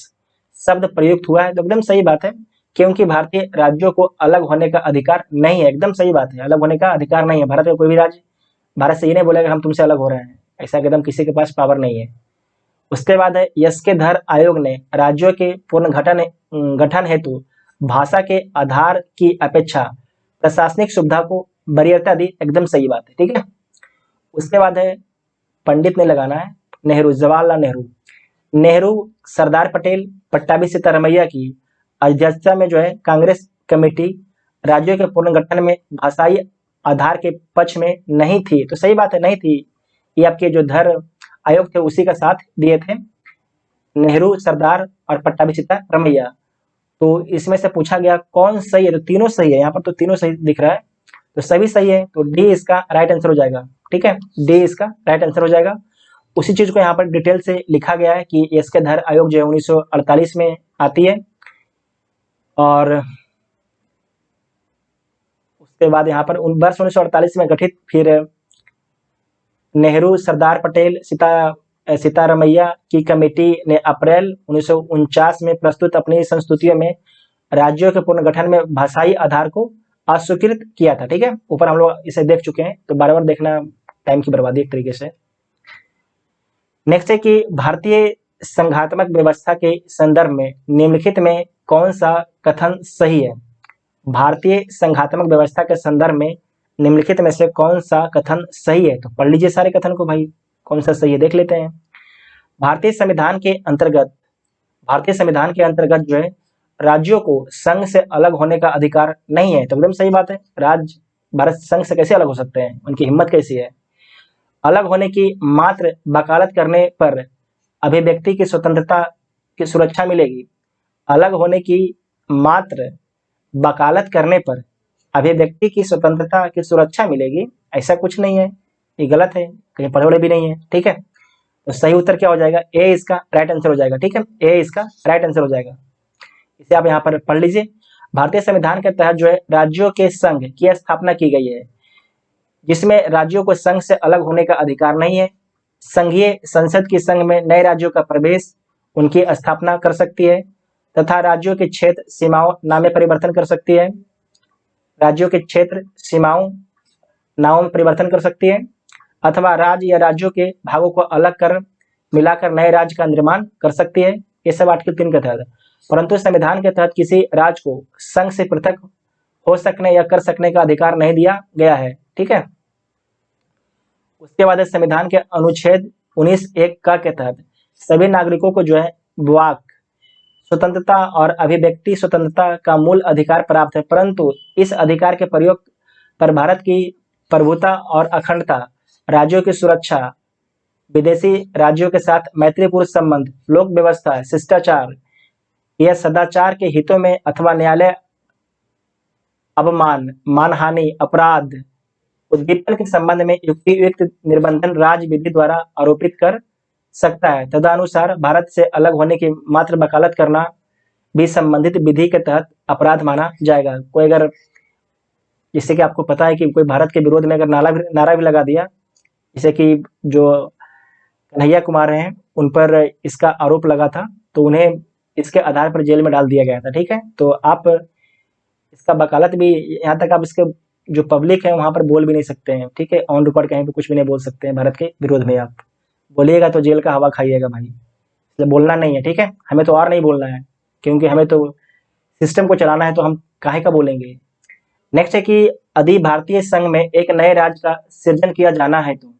शब्द प्रयुक्त हुआ है, तो एकदम सही बात है, क्योंकि भारतीय राज्यों को अलग होने का अधिकार नहीं है। एकदम सही बात है, अलग होने का अधिकार नहीं है। भारत का कोई भी राज्य भारत से ये नहीं बोलेगा हम तुमसे अलग हो रहे हैं, ऐसा एकदम किसी के पास पावर नहीं है। उसके बाद है यस्केधर आयोग ने राज्यों के गठन हेतु भाषा के आधार की अपेक्षा प्रशासनिक सुविधा को वरीयता दी, एकदम सही बात है। ठीक है, उसके बाद है पंडित ने लगाना है नेहरू, जवाहरलाल नेहरू। नेहरू, सरदार पटेल, पट्टाभी सीतारमैया की अध्यक्षता में जो है कांग्रेस कमेटी राज्यों के पुनर्गठन में भाषाई आधार के पक्ष में नहीं थी। तो सही बात है, नहीं थी। ये आपके जो धर आयोग थे उसी का साथ दिए थे, नेहरू, सरदार और पट्टाभी सीतारमैया। तो इसमें से पूछा गया कौन सही है, तो तीनों सही है। यहाँ पर तो तीनों सही दिख रहा है, तो सभी सही है, तो डी इसका राइट आंसर हो जाएगा। ठीक है, डी इसका राइट आंसर हो जाएगा। उसी चीज को यहाँ पर डिटेल से लिखा गया है कि यस्केधर आयोग जो है 1948 में आती है, और उसके बाद यहाँ पर वर्ष 1948 में गठित, फिर नेहरू, सरदार पटेल, सीतारमैया की कमेटी ने अप्रैल 1949 में प्रस्तुत अपनी संस्तुतियों में राज्यों के पुनर्गठन में भाषाई आधार को अस्वीकृत किया था। ठीक है, ऊपर हम लोग इसे देख चुके हैं, तो बार बार देखना टाइम की बर्बादी एक तरीके से। नेक्स्ट है कि भारतीय संघात्मक व्यवस्था के संदर्भ में निम्नलिखित में कौन सा कथन सही है? भारतीय संघात्मक व्यवस्था के संदर्भ में निम्नलिखित में से कौन सा कथन सही है? तो पढ़ लीजिए सारे कथन को भाई, कौन सा सही है देख लेते हैं। भारतीय संविधान के अंतर्गत जो है राज्यों को संघ से अलग होने का अधिकार नहीं है। तो एकदम सही बात है, राज्य भारत संघ से कैसे अलग हो सकते हैं, उनकी हिम्मत कैसी है। अलग होने की मात्र वकालत करने पर अभिव्यक्ति की स्वतंत्रता की सुरक्षा मिलेगी। अलग होने की मात्र वकालत करने पर अभिव्यक्ति की स्वतंत्रता की सुरक्षा मिलेगी, ऐसा कुछ नहीं है, ये गलत है, कहीं पढ़े वढ़े भी नहीं है। ठीक है, तो सही उत्तर क्या हो जाएगा? ए इसका राइट आंसर हो जाएगा। ठीक है, ए इसका राइट आंसर हो जाएगा। इसे आप यहाँ पर पढ़ लीजिए। भारतीय संविधान के तहत जो है राज्यों के संघ की स्थापना की गई है, जिसमें राज्यों को संघ से अलग होने का अधिकार नहीं है। संघीय संसद की संघ में नए राज्यों का प्रवेश उनकी स्थापना कर सकती है तथा राज्यों के क्षेत्र सीमाओं नाम में परिवर्तन कर सकती है। राज्यों के क्षेत्र सीमाओं नामों में परिवर्तन कर सकती है अथवा राज्य या राज्यों के भागों को अलग कर मिलाकर नए राज्य का निर्माण कर सकती है। ये सब आर्टिकल 3 के तहत। परंतु संविधान के तहत किसी राज्य को संघ से पृथक हो सकने या कर सकने का अधिकार नहीं दिया गया है। ठीक है, उसके बाद संविधान के अनुच्छेद 19(1) के तहत सभी नागरिकों को जो है वाक स्वतंत्रता और अभिव्यक्ति स्वतंत्रता का मूल अधिकार प्राप्त है, परंतु इस अधिकार के प्रयोग पर भारत की प्रभुता और अखंडता, राज्यों की सुरक्षा, विदेशी राज्यों के साथ मैत्रीपूर्ण संबंध, लोक व्यवस्था, शिष्टाचार या सदाचार के हितों में अथवा न्यायालय अवमान, मानहानि, अपराध, उद्दीपन के संबंध में युक्त निर्बंधन राज्य विधि द्वारा आरोपित कर सकता है। तदनुसार भारत से अलग होने की मात्र वकालत करना भी संबंधित विधि के तहत अपराध माना जाएगा। कोई अगर, जैसे कि आपको पता है कि कोई भारत के विरोध में अगर नारा भी लगा दिया, जैसे कि जो कन्हैया कुमार हैं उन पर इसका आरोप लगा था, तो उन्हें इसके आधार पर जेल में डाल दिया गया था। ठीक है, तो आप इसका वकालत भी, यहाँ तक आप इसके जो पब्लिक है वहां पर बोल भी नहीं सकते हैं। ठीक है, ऑन रिकॉर्ड कहीं पे कुछ भी नहीं बोल सकते हैं भारत के विरोध में। आप बोलिएगा तो जेल का हवा खाइएगा भाई, इसलिए बोलना नहीं है। ठीक है, हमें तो और नहीं बोलना है, क्योंकि हमें तो सिस्टम को चलाना है, तो हम काहे का बोलेंगे। नेक्स्ट है कि यदि भारतीय संघ में एक नए राज्य का सृजन किया जाना है, तो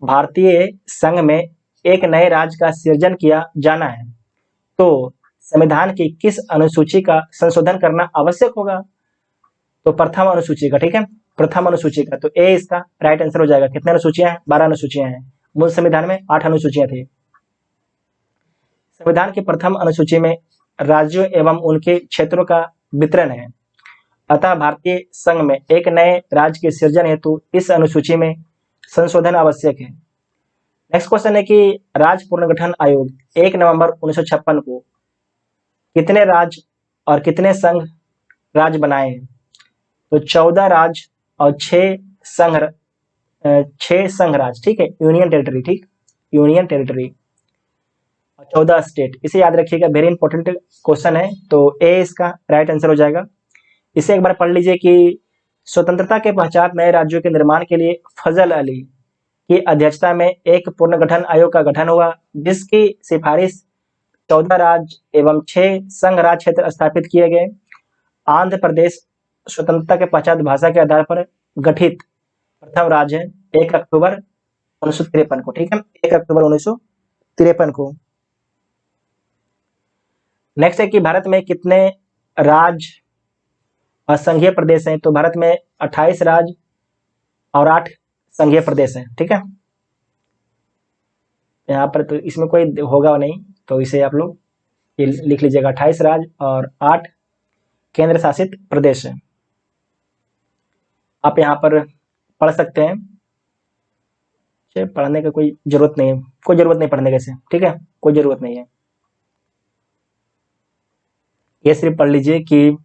भारतीय संघ में एक नए राज्य का सृजन किया जाना है तो संविधान की किस अनुसूची का संशोधन करना आवश्यक होगा? तो प्रथम अनुसूची का। ठीक है, प्रथम अनुसूची का, तो ए इसका राइट आंसर हो जाएगा। कितने अनुसूचियां हैं? 12 अनुसूचियां हैं। मूल संविधान में 8 अनुसूचियां थी। संविधान की प्रथम अनुसूची में राज्यों एवं उनके क्षेत्रों का वितरण है, अतः भारतीय संघ में एक नए राज्य के सृजन हेतु इस अनुसूची में संशोधन आवश्यक है। नेक्स्ट क्वेश्चन है कि राज्य पुनर्गठन आयोग 1 नवंबर 1956 को कितने राज्य और कितने संघ राज्य बनाए हैं? तो 14 राज्य और 6 संघ राज्य। ठीक है, यूनियन टेरिटरी। ठीक, यूनियन टेरिटरी और 14 स्टेट। इसे याद रखिएगा, वेरी इंपॉर्टेंट क्वेश्चन है। तो ए इसका राइट आंसर हो जाएगा। इसे एक बार पढ़ लीजिए कि स्वतंत्रता के पश्चात नए राज्यों के निर्माण के लिए फजल अली की अध्यक्षता में एक पुनर्गठन आयोग का गठन हुआ, जिसकी सिफारिश 14 राज्य एवं 6 संघ राज्य क्षेत्र स्थापित किए गए। आंध्र प्रदेश स्वतंत्रता के पश्चात भाषा के आधार पर गठित प्रथम राज्य है 1 अक्टूबर 1953 को। ठीक है, 1 अक्टूबर 1953 को। नेक्स्ट है कि भारत में कितने राज्य और संघीय प्रदेश हैं? तो भारत में 28 राज्य और 8 संघीय प्रदेश हैं। ठीक है, यहाँ पर तो इसमें कोई होगा नहीं, तो इसे आप लोग ये लिख लीजिएगा, 28 राज्य और 8 केंद्र शासित प्रदेश हैं। आप यहाँ पर पढ़ सकते हैं, पढ़ने का कोई जरूरत नहीं है, कोई जरूरत नहीं पढ़ने कैसे। ठीक है, कोई जरूरत नहीं है, ये सिर्फ पढ़ लीजिए कि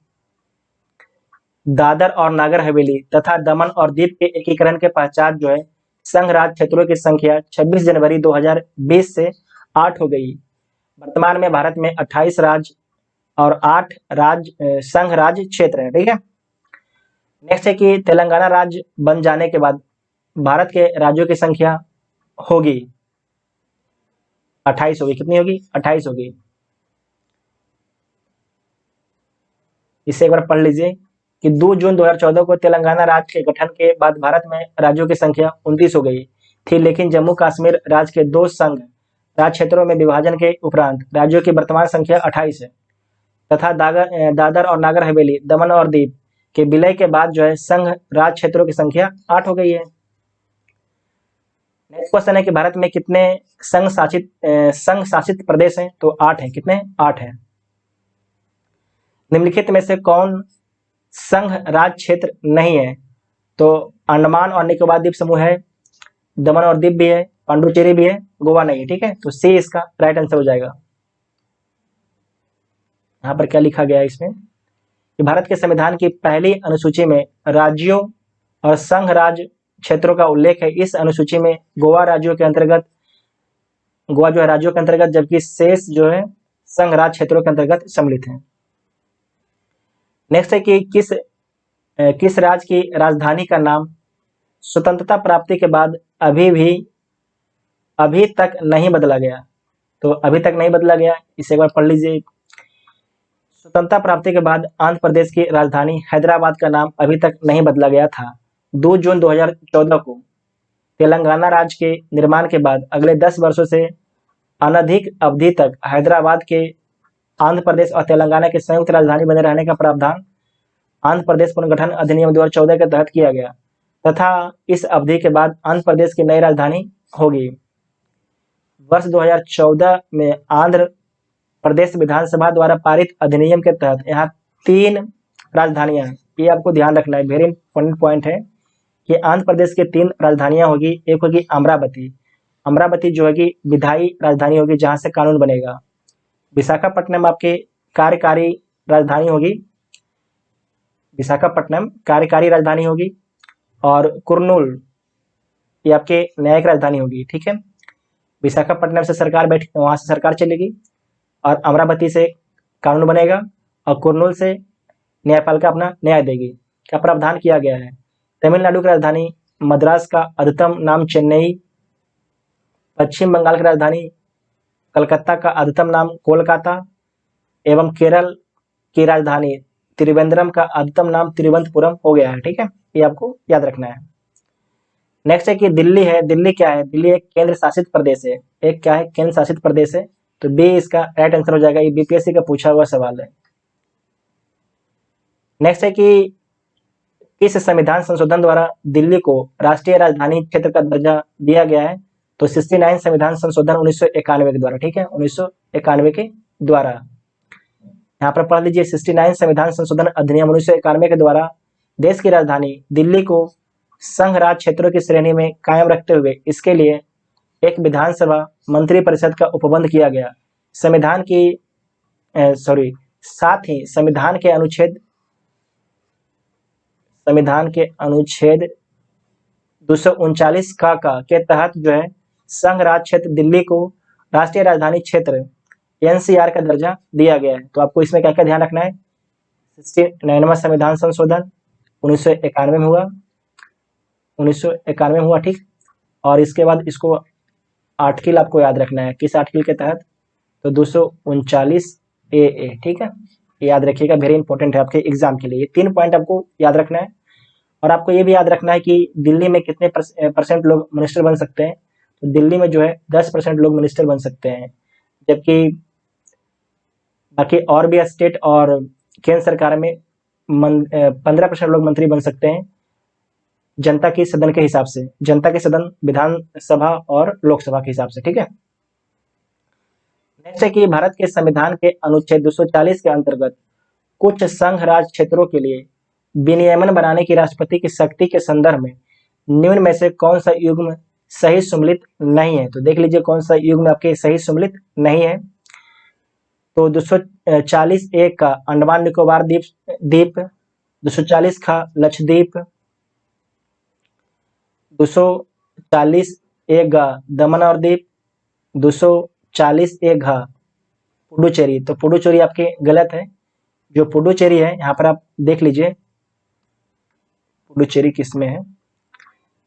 दादर और नागर हवेली तथा दमन और दीप के एकीकरण के पश्चात जो है संघ राज्य क्षेत्रों की संख्या 26 जनवरी 2020 से 8 हो गई। वर्तमान में भारत में 28 राज्य और 8 राज्य संघ राज्य क्षेत्र है। ठीक है, नेक्स्ट है कि तेलंगाना राज्य बन जाने के बाद भारत के राज्यों की संख्या होगी 28 होगी। कितनी होगी? 28 होगी। इसे एक बार पढ़ लीजिए कि 2 जून 2014 को तेलंगाना राज्य के गठन के बाद भारत में राज्यों की संख्या 29 हो गई थी, लेकिन जम्मू कश्मीर राज्य के 2 संघ राज्य क्षेत्रों में विभाजन के उपरांत राज्यों की वर्तमान संख्या 28 है तथा दादर और नागर हवेली, दमन और दीप के विलय के बाद जो है संघ राज्य क्षेत्रों की संख्या 8 हो गई है। नेक्स्ट क्वेश्चन है कि भारत में कितने संघ शासित प्रदेश हैं? तो 8 हैं। कितने? 8 हैं। निम्नलिखित में से कौन संघ राज्य क्षेत्र नहीं है? तो अंडमान और निकोबार द्वीप समूह है, दमन और दीव भी है, पांडुचेरी भी है, गोवा नहीं है। ठीक है, तो सी इसका राइट आंसर हो जाएगा। यहाँ पर क्या लिखा गया है इसमें कि भारत के संविधान की पहली अनुसूची में राज्यों और संघ राज्य क्षेत्रों का उल्लेख है। इस अनुसूची में गोवा राज्यों के अंतर्गत, गोवा जो है राज्यों के अंतर्गत, जबकि शेष जो है संघ राज्य क्षेत्रों के अंतर्गत सम्मिलित है। नेक्स्ट है कि किस राज्य की राजधानी का नाम स्वतंत्रता प्राप्ति के बाद अभी तक नहीं बदला गया? तो अभी तक नहीं बदला गया, इसे एक बार पढ़ लीजिए। स्वतंत्रता प्राप्ति के बाद आंध्र प्रदेश की राजधानी हैदराबाद का नाम अभी तक नहीं बदला गया था। 2 जून 2014 को तेलंगाना राज्य के निर्माण के बाद अगले 10 वर्षों से अनधिक अवधि तक हैदराबाद के आंध्र प्रदेश और तेलंगाना की संयुक्त राजधानी बने रहने का प्रावधान आंध्र प्रदेश पुनर्गठन अधिनियम 2014 के तहत किया गया तथा इस अवधि के बाद आंध्र प्रदेश की नई राजधानी होगी। वर्ष 2014 में आंध्र प्रदेश विधानसभा द्वारा पारित अधिनियम के तहत यहाँ 3 राजधानियां, ये आपको ध्यान रखना है, वेरी इंपॉर्टेंट पॉइंट है कि आंध्र प्रदेश की 3 राजधानियां होगी। एक होगी अमरावती जो है कि विधायी राजधानी होगी, जहां से कानून बनेगा। विशाखापट्टनम आपके कार्यकारी राजधानी होगी, विशाखापट्टनम कार्यकारी राजधानी होगी, और कुर्नूल ये आपके न्यायिक राजधानी होगी। ठीक है, विशाखापट्टनम से सरकार वहां से सरकार चलेगी, और अमरावती से कानून बनेगा, और कुर्नूल से न्यायपालिका अपना न्याय देगी। क्या प्रावधान किया गया है? तमिलनाडु की राजधानी मद्रास का अधिकतम नाम चेन्नई, पश्चिम बंगाल की राजधानी कलकत्ता का अधिकतम नाम कोलकाता, एवं केरल की राजधानी त्रिवेंद्रम का अधिकतम नाम तिरुवनंतपुरम हो गया है। ठीक है, ये आपको याद रखना है। नेक्स्ट है कि दिल्ली है। दिल्ली क्या है? दिल्ली एक केंद्र शासित प्रदेश है। एक क्या है? केंद्र शासित प्रदेश है। तो बी इसका राइट आंसर हो जाएगा। ये बीपीएससी का पूछा हुआ सवाल है। नेक्स्ट है कि किस संविधान संशोधन द्वारा दिल्ली को राष्ट्रीय राजधानी क्षेत्र का दर्जा दिया गया है? तो 69 संविधान संशोधन 1991 के द्वारा। ठीक है, 1991 के द्वारा। यहाँ पर पढ़ लीजिए, 69 संविधान संशोधन अधिनियम 1991 के द्वारा देश की राजधानी दिल्ली को संघ राज्य क्षेत्रों की श्रेणी में कायम रखते हुए इसके लिए एक विधानसभा मंत्रिपरिषद का उपबंध किया गया। साथ ही संविधान के अनुच्छेद 239 के तहत जो है संघ राज्य क्षेत्र दिल्ली को राष्ट्रीय राजधानी क्षेत्र एनसीआर का दर्जा दिया गया है। तो आपको इसमें क्या क्या ध्यान रखना है? 69वां संविधान संशोधन 1991 में हुआ, 1991 में हुआ। ठीक, और इसके बाद इसको आर्टिकल आपको याद रखना है। किस आर्टिकल के तहत? तो 239 ए। ठीक है, याद रखिएगा, वेरी इंपॉर्टेंट है आपके एग्जाम के लिए। ये 3 पॉइंट आपको याद रखना है। और आपको ये भी याद रखना है कि दिल्ली में कितने परसेंट लोग मिनिस्टर बन सकते हैं। तो दिल्ली में जो है 10% लोग मिनिस्टर बन सकते हैं, जबकि बाकी और भी स्टेट और केंद्र सरकार में 15% लोग मंत्री बन सकते हैं, जनता की सदन के हिसाब से, जनता के सदन विधानसभा और लोकसभा के हिसाब से। ठीक है, नेक्स्ट है कि भारत के संविधान के अनुच्छेद 240 के अंतर्गत कुछ संघ राज्य क्षेत्रों के लिए विनियमन बनाने की राष्ट्रपति की शक्ति के संदर्भ में निम्न में से कौन सा युग्म सही सम्मिलित नहीं है? तो देख लीजिए कौन सा युग्म आपके सही सम्मिलित नहीं है। तो 240 का अंडमान निकोबार द्वीप, 240 का लक्षद्वीप, 240 का दमन और दीप, 240 का पुडुचेरी। तो पुडुचेरी आपके गलत है। जो पुडुचेरी है यहाँ पर आप देख लीजिए पुडुचेरी किसमें है,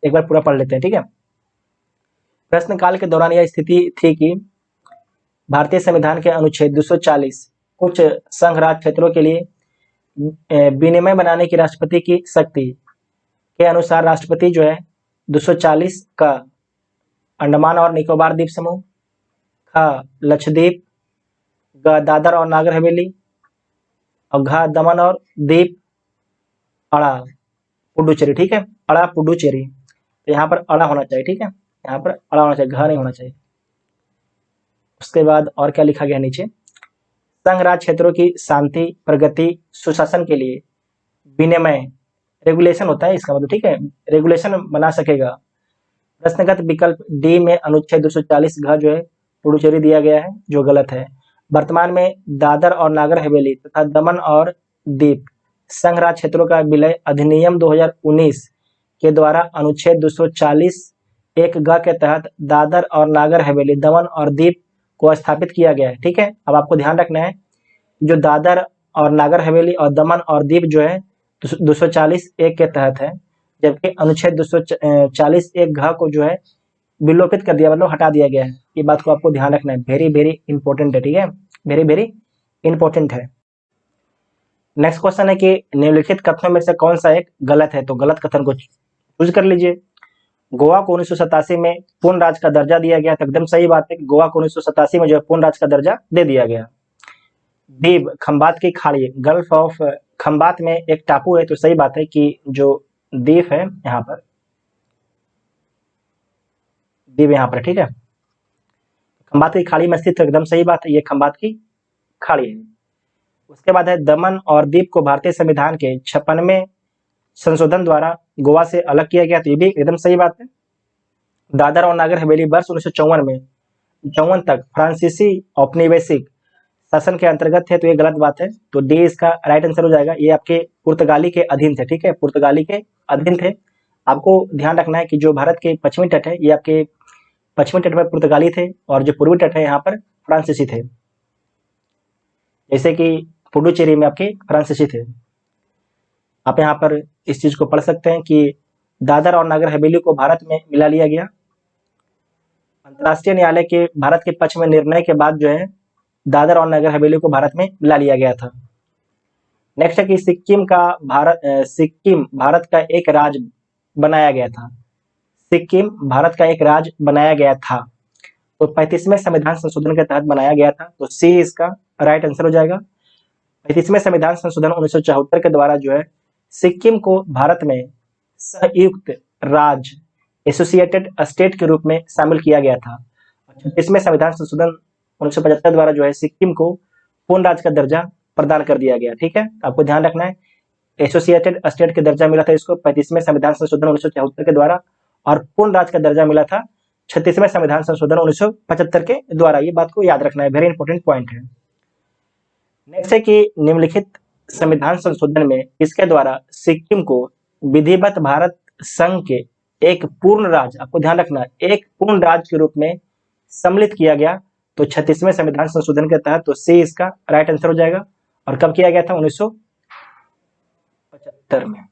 एक बार पूरा पढ़ लेते हैं। ठीक है, प्रश्नकाल के दौरान यह स्थिति थी कि भारतीय संविधान के अनुच्छेद 240 कुछ संघ राज्य क्षेत्रों के लिए विनिमय बनाने की राष्ट्रपति की शक्ति के अनुसार राष्ट्रपति जो है 240 का अंडमान और निकोबार द्वीप समूह, ख लक्षद्वीप, ग दादर और नागर हवेली, और घ दमन और दीप, अड़ा पुडुचेरी। ठीक है, अड़ा पुडुचेरी, तो यहाँ पर अड़ा होना चाहिए। ठीक है, यहाँ पर अड़ा होना चाहिए, घ नहीं होना चाहिए। उसके बाद और क्या लिखा गया नीचे, संघ राज्य क्षेत्रों की शांति, प्रगति, सुशासन के लिए विनिमय, रेगुलेशन होता है इसका मतलब, ठीक है, रेगुलेशन बना सकेगा। प्रश्नगत विकल्प डी में अनुच्छेद 240 घ जो है पुडुचेरी दिया गया है, जो गलत है। वर्तमान में दादर और नागर हवेली तथा दमन और दीव संघ राज्य क्षेत्रों का विलय अधिनियम 2019 के द्वारा अनुच्छेद 240 एक ग के तहत दादर और नागर हवेली, दमन और दीव को स्थापित किया गया है, ठीक है। अब आपको ध्यान रखना है, जो दादर और नागर हवेली और दमन और दीव जो है 240 एक के तहत है, जबकि अनुच्छेद 240 एक घ को जो है विलोपित कर दिया, मतलब हटा दिया गया है। ये बात को आपको ध्यान रखना है, वेरी वेरी इंपॉर्टेंट है, ठीक है, वेरी वेरी इंपॉर्टेंट है। नेक्स्ट क्वेश्चन है कि निम्नलिखित कथनों में से कौन सा एक गलत है, तो गलत कथन को चूज कर लीजिए। गोवा को 1987 में पूर्ण राज्य का दर्जा दिया गया, तो एकदम सही बात है कि गोवा को 1987 में जो है पूर्ण राज्य का दर्जा दे दिया गया। दीव खंबात की खाड़ी, गल्फ ऑफ खंबात में एक टापू है, तो सही बात है कि जो दीव है यहाँ पर, दीव यहाँ पर, ठीक है, खंबात की खाड़ी में स्थित, एकदम सही बात है, ये खंबात की खाड़ी है। उसके बाद है दमन और दीव को भारतीय संविधान के 56वें संशोधन द्वारा गोवा से अलग किया गया, तो ये भी एकदम सही बात है। दादर और नागर हवेली वर्ष 1954 में 54 तक फ्रांसीसी औपनिवेशिक शासन के अंतर्गत थे, तो ये गलत बात है, तो डी इसका राइट आंसर हो जाएगा। ये आपके पुर्तगाली के अधीन थे, ठीक है, पुर्तगाली के अधीन थे। आपको ध्यान रखना है कि जो भारत के पश्चिमी तट है, ये आपके पश्चिमी तट पर पुर्तगाली थे और जो पूर्वी तट है यहाँ पर फ्रांसीसी थे, जैसे कि पुडुचेरी में आपके फ्रांसीसी थे। आप यहाँ पर इस चीज को पढ़ सकते हैं कि दादर और नागर हवेली को भारत में मिला लिया गया। अंतर्राष्ट्रीय न्यायालय के भारत के पक्ष में निर्णय के बाद जो है दादर और नागर हवेली को भारत में मिला लिया गया था। नेक्स्ट है कि सिक्किम भारत का एक राज्य बनाया गया था। सिक्किम भारत का एक राज्य बनाया गया था, तो 35वें संविधान संशोधन के तहत बनाया गया था, तो सी इसका राइट आंसर हो जाएगा। 35वें संविधान संशोधन 1974 के द्वारा जो है सिक्किम को भारत में संयुक्त राज्य, एसोसिएटेड स्टेट के रूप में शामिल किया गया था। 36वें संविधान संशोधन 1975 द्वारा जो है सिक्किम को पूर्ण राज्य का दर्जा प्रदान कर दिया गया, ठीक है। आपको ध्यान रखना है, एसोसिएटेड स्टेट का दर्जा मिला था इसको 35वें संविधान संशोधन 1974 के द्वारा, और पूर्ण राज्य का दर्जा मिला था 36वें संविधान संशोधन 1975 के द्वारा। ये बात को याद रखना है, वेरी इंपॉर्टेंट पॉइंट है। नेक्स्ट है कि निम्नलिखित संविधान संशोधन में इसके द्वारा सिक्किम को विधिवत भारत संघ के एक पूर्ण राज्य, आपको ध्यान रखना है, एक पूर्ण राज्य के रूप में सम्मिलित किया गया, तो 36वें संविधान संशोधन के तहत, तो सी इसका राइट आंसर हो जाएगा। और कब किया गया था? 1975 में।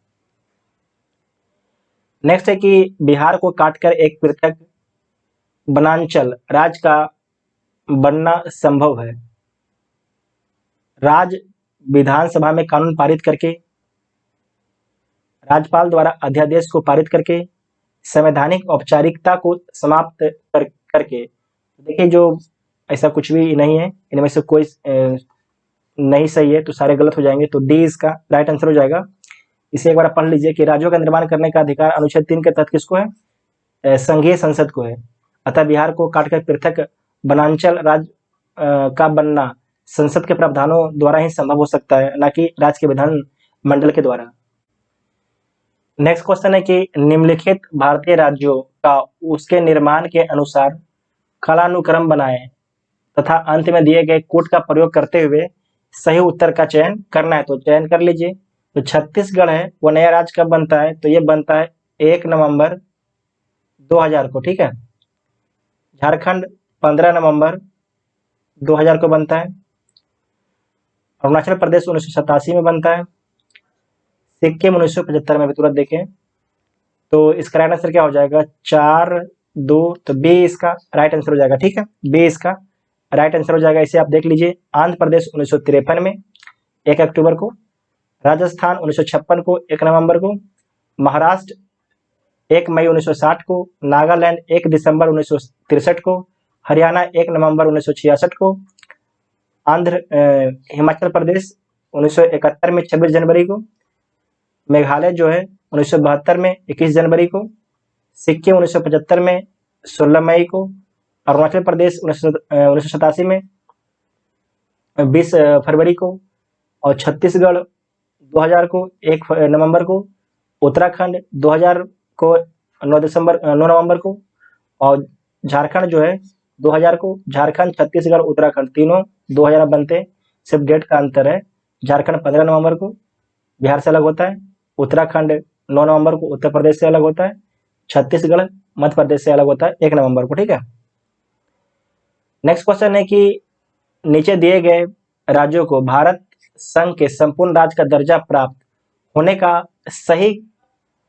नेक्स्ट है कि बिहार को काटकर एक पृथक वनांचल राज्य का बनना संभव है। राज्य विधानसभा में कानून पारित करके, राज्यपाल द्वारा अध्यादेश को पारित करके, संवैधानिक औपचारिकता को समाप्त करके, देखिए जो ऐसा कुछ भी नहीं है, इनमें से कोई नहीं सही है, तो सारे गलत हो जाएंगे, तो डी इसका राइट आंसर हो जाएगा। इसे एक बार पढ़ लीजिए कि राज्यों का निर्माण करने का अधिकार अनुच्छेद 3 के तहत किसको है? संघीय संसद को है। अतः बिहार को काटकर पृथक वनांचल राज्य का बनना संसद के प्रावधानों द्वारा ही संभव हो सकता है, न कि राज्य के विधान मंडल के द्वारा। नेक्स्ट क्वेश्चन है कि निम्नलिखित भारतीय राज्यों का उसके निर्माण के अनुसार कालानुक्रम बनाएं तथा अंत में दिए गए कोड का प्रयोग करते हुए सही उत्तर का चयन करना है, तो चयन कर लीजिए। तो छत्तीसगढ़ है वो नया राज्य कब बनता है? तो ये बनता है 1 नवंबर 2000 को, ठीक है। झारखंड 15 नवंबर 2000 को बनता है। अरुणाचल प्रदेश 1987 में बनता है। सिक्किम 1975 में भी तुरंत देखें, तो इसका राइट आंसर क्या हो जाएगा? 4, 2, तो बी इसका राइट आंसर हो जाएगा, ठीक है, बी इसका राइट आंसर हो जाएगा। इसे आप देख लीजिए। आंध्र प्रदेश 1953 में 1 अक्टूबर को, राजस्थान 1956 को 1 नवंबर को, महाराष्ट्र 1 मई 1960 को, नागालैंड 1 दिसंबर 1963 को, हरियाणा 1 नवंबर 1966 को, हिमाचल प्रदेश 1971 में 26 जनवरी को, मेघालय जो है 1972 में 21 जनवरी को, सिक्किम 1975 में 16 मई को, अरुणाचल प्रदेश 1987 में 20 फरवरी को, और छत्तीसगढ़ 2000 को 1 नवंबर को, उत्तराखंड 2000 को 9 नवंबर को, और झारखंड जो है 2000 को। झारखंड, छत्तीसगढ़, उत्तराखंड तीनों 2000 बनते हैं, सिर्फ डेट का अंतर है। झारखंड 15 नवंबर को बिहार से अलग होता है, उत्तराखंड 9 नवंबर को उत्तर प्रदेश से अलग होता है, छत्तीसगढ़ मध्य प्रदेश से अलग होता है 1 नवंबर को। ठीक है, नेक्स्ट क्वेश्चन है कि नीचे दिए गए राज्यों को भारत संघ के संपूर्ण राज्य का दर्जा प्राप्त होने का सही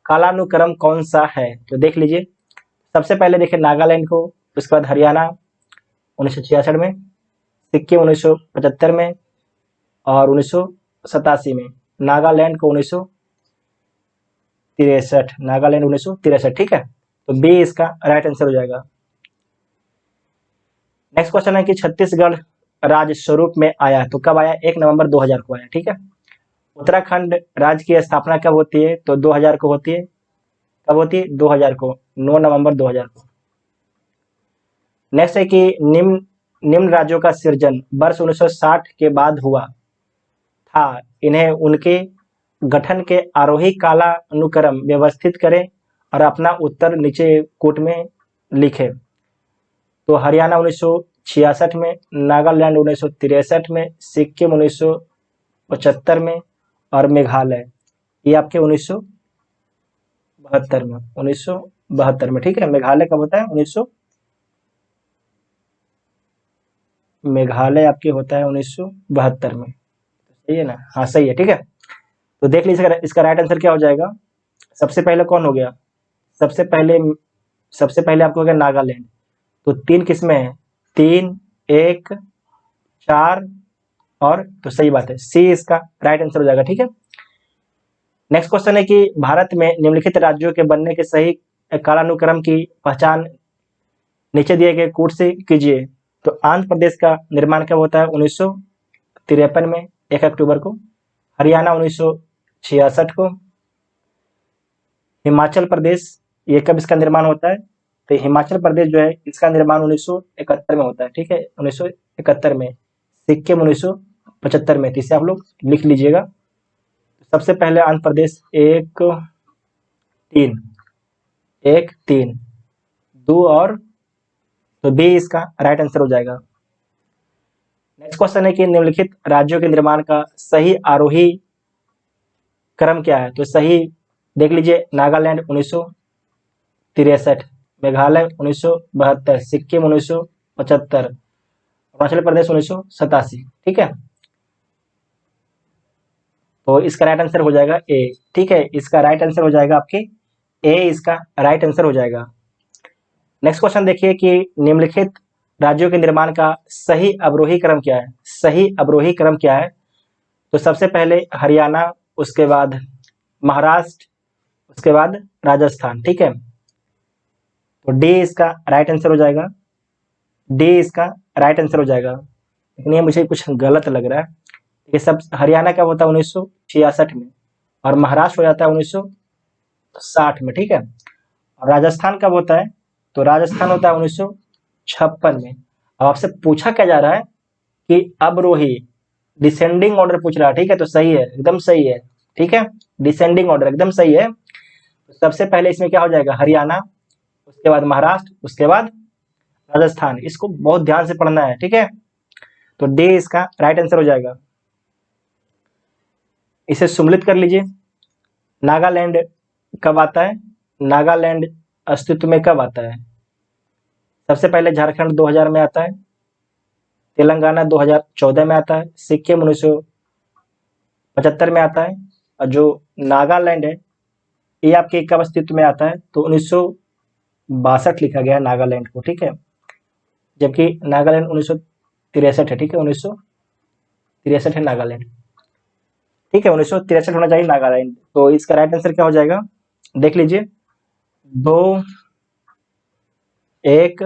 कालानुक्रम कौन सा है? तो देख लीजिए, सबसे पहले देखिए नागालैंड को, उसके बाद हरियाणा 1966 में, सिक्किम 1975 में, और 1987 में। नागालैंड को 1963, नागालैंड 1963। ठीक है, तो बी इसका राइट आंसर हो जाएगा। नेक्स्ट क्वेश्चन है कि छत्तीसगढ़ राज्य स्वरूप में आया तो कब आया? 1 नवंबर 2000 को आया। ठीक है, उत्तराखंड राज्य की स्थापना कब होती है? तो 2000 को होती है। कब होती है? 2000 को, 9 नवंबर 2000 को। नेक्स्ट है कि निम्न राज्यों का सृजन वर्ष 1960 के बाद हुआ था, इन्हें उनके गठन के आरोही कालानुक्रम व्यवस्थित करें और अपना उत्तर नीचे कूट में लिखें। तो हरियाणा 1966 में, नागालैंड 1963 में, सिक्किम 1975 में, और मेघालय ये आपके 1972 में। ठीक है, मेघालय कब होता है? मेघालय आपके होता है 1972 में। सही है ना? हाँ सही है। ठीक है, तो देख लीजिए इसका राइट आंसर क्या हो जाएगा। सबसे पहले कौन हो गया? सबसे पहले आपको हो गया नागालैंड। तो 3 किस्में हैं, 3, 1, 4 और, तो सही बात है, सी इसका राइट आंसर हो जाएगा। ठीक है, नेक्स्ट क्वेश्चन है कि भारत में निम्नलिखित राज्यों के बनने के सही कालानुक्रम की पहचान नीचे दिए गए कूट से कीजिए। तो आंध्र प्रदेश का निर्माण कब होता है? 1953 में 1 अक्टूबर को। हरियाणा 1966 को। हिमाचल प्रदेश, ये कब इसका निर्माण होता है? तो हिमाचल प्रदेश जो है इसका निर्माण 1971 में होता है। ठीक है, 1971 में। सिक्किम 1975 में। तो इसे आप लोग लिख लीजिएगा। सबसे पहले आंध्र प्रदेश 1, 3, 2 और, तो बी इसका राइट आंसर हो जाएगा। नेक्स्ट क्वेश्चन है कि निम्नलिखित राज्यों के निर्माण का सही आरोही क्रम क्या है? तो सही देख लीजिए, नागालैंड 1963, मेघालय 1972, सिक्किम 1975, अरुणाचल प्रदेश 1987। ठीक है, तो इसका राइट आंसर हो जाएगा ए। ठीक है, इसका राइट आंसर हो जाएगा आपके ए, इसका राइट आंसर हो जाएगा। नेक्स्ट क्वेश्चन देखिए कि निम्नलिखित राज्यों के निर्माण का सही अवरोही क्रम क्या है? सही अवरोही क्रम क्या है? तो सबसे पहले हरियाणा, उसके बाद महाराष्ट्र, उसके बाद राजस्थान। ठीक है, तो डी इसका राइट आंसर हो जाएगा। डी इसका राइट आंसर हो जाएगा, लेकिन ये मुझे कुछ गलत लग रहा है। ये सब हरियाणा कब होता है? 1966 में, और महाराष्ट्र हो जाता है 1960 में। ठीक है, और राजस्थान कब होता है? तो राजस्थान होता है 1956 में। अब आपसे पूछा क्या जा रहा है कि अवरोही, डिसेंडिंग ऑर्डर पूछ रहा है। ठीक है, तो सही है, एकदम सही है। ठीक है, डिसेंडिंग ऑर्डर एकदम सही है। तो सबसे पहले इसमें क्या हो जाएगा? हरियाणा, उसके बाद महाराष्ट्र, उसके बाद राजस्थान। इसको बहुत ध्यान से पढ़ना है। ठीक है, तो डी इसका राइट आंसर हो जाएगा। इसे सम्मिलित कर लीजिए। नागालैंड कब आता है? नागालैंड अस्तित्व में कब आता है? सबसे पहले झारखंड 2000 में आता है, तेलंगाना 2014 में आता है, सिक्किम 1975 में आता है, और जो नागालैंड है ये आपके कब अस्तित्व में आता है? तो 1962 लिखा गया है नागालैंड को। ठीक है, जबकि नागालैंड 1963 है। ठीक है, 1963 है नागालैंड। ठीक है, 1963 होना चाहिए नागालैंड। तो इसका राइट आंसर क्या हो जाएगा? देख लीजिए, 2, 1,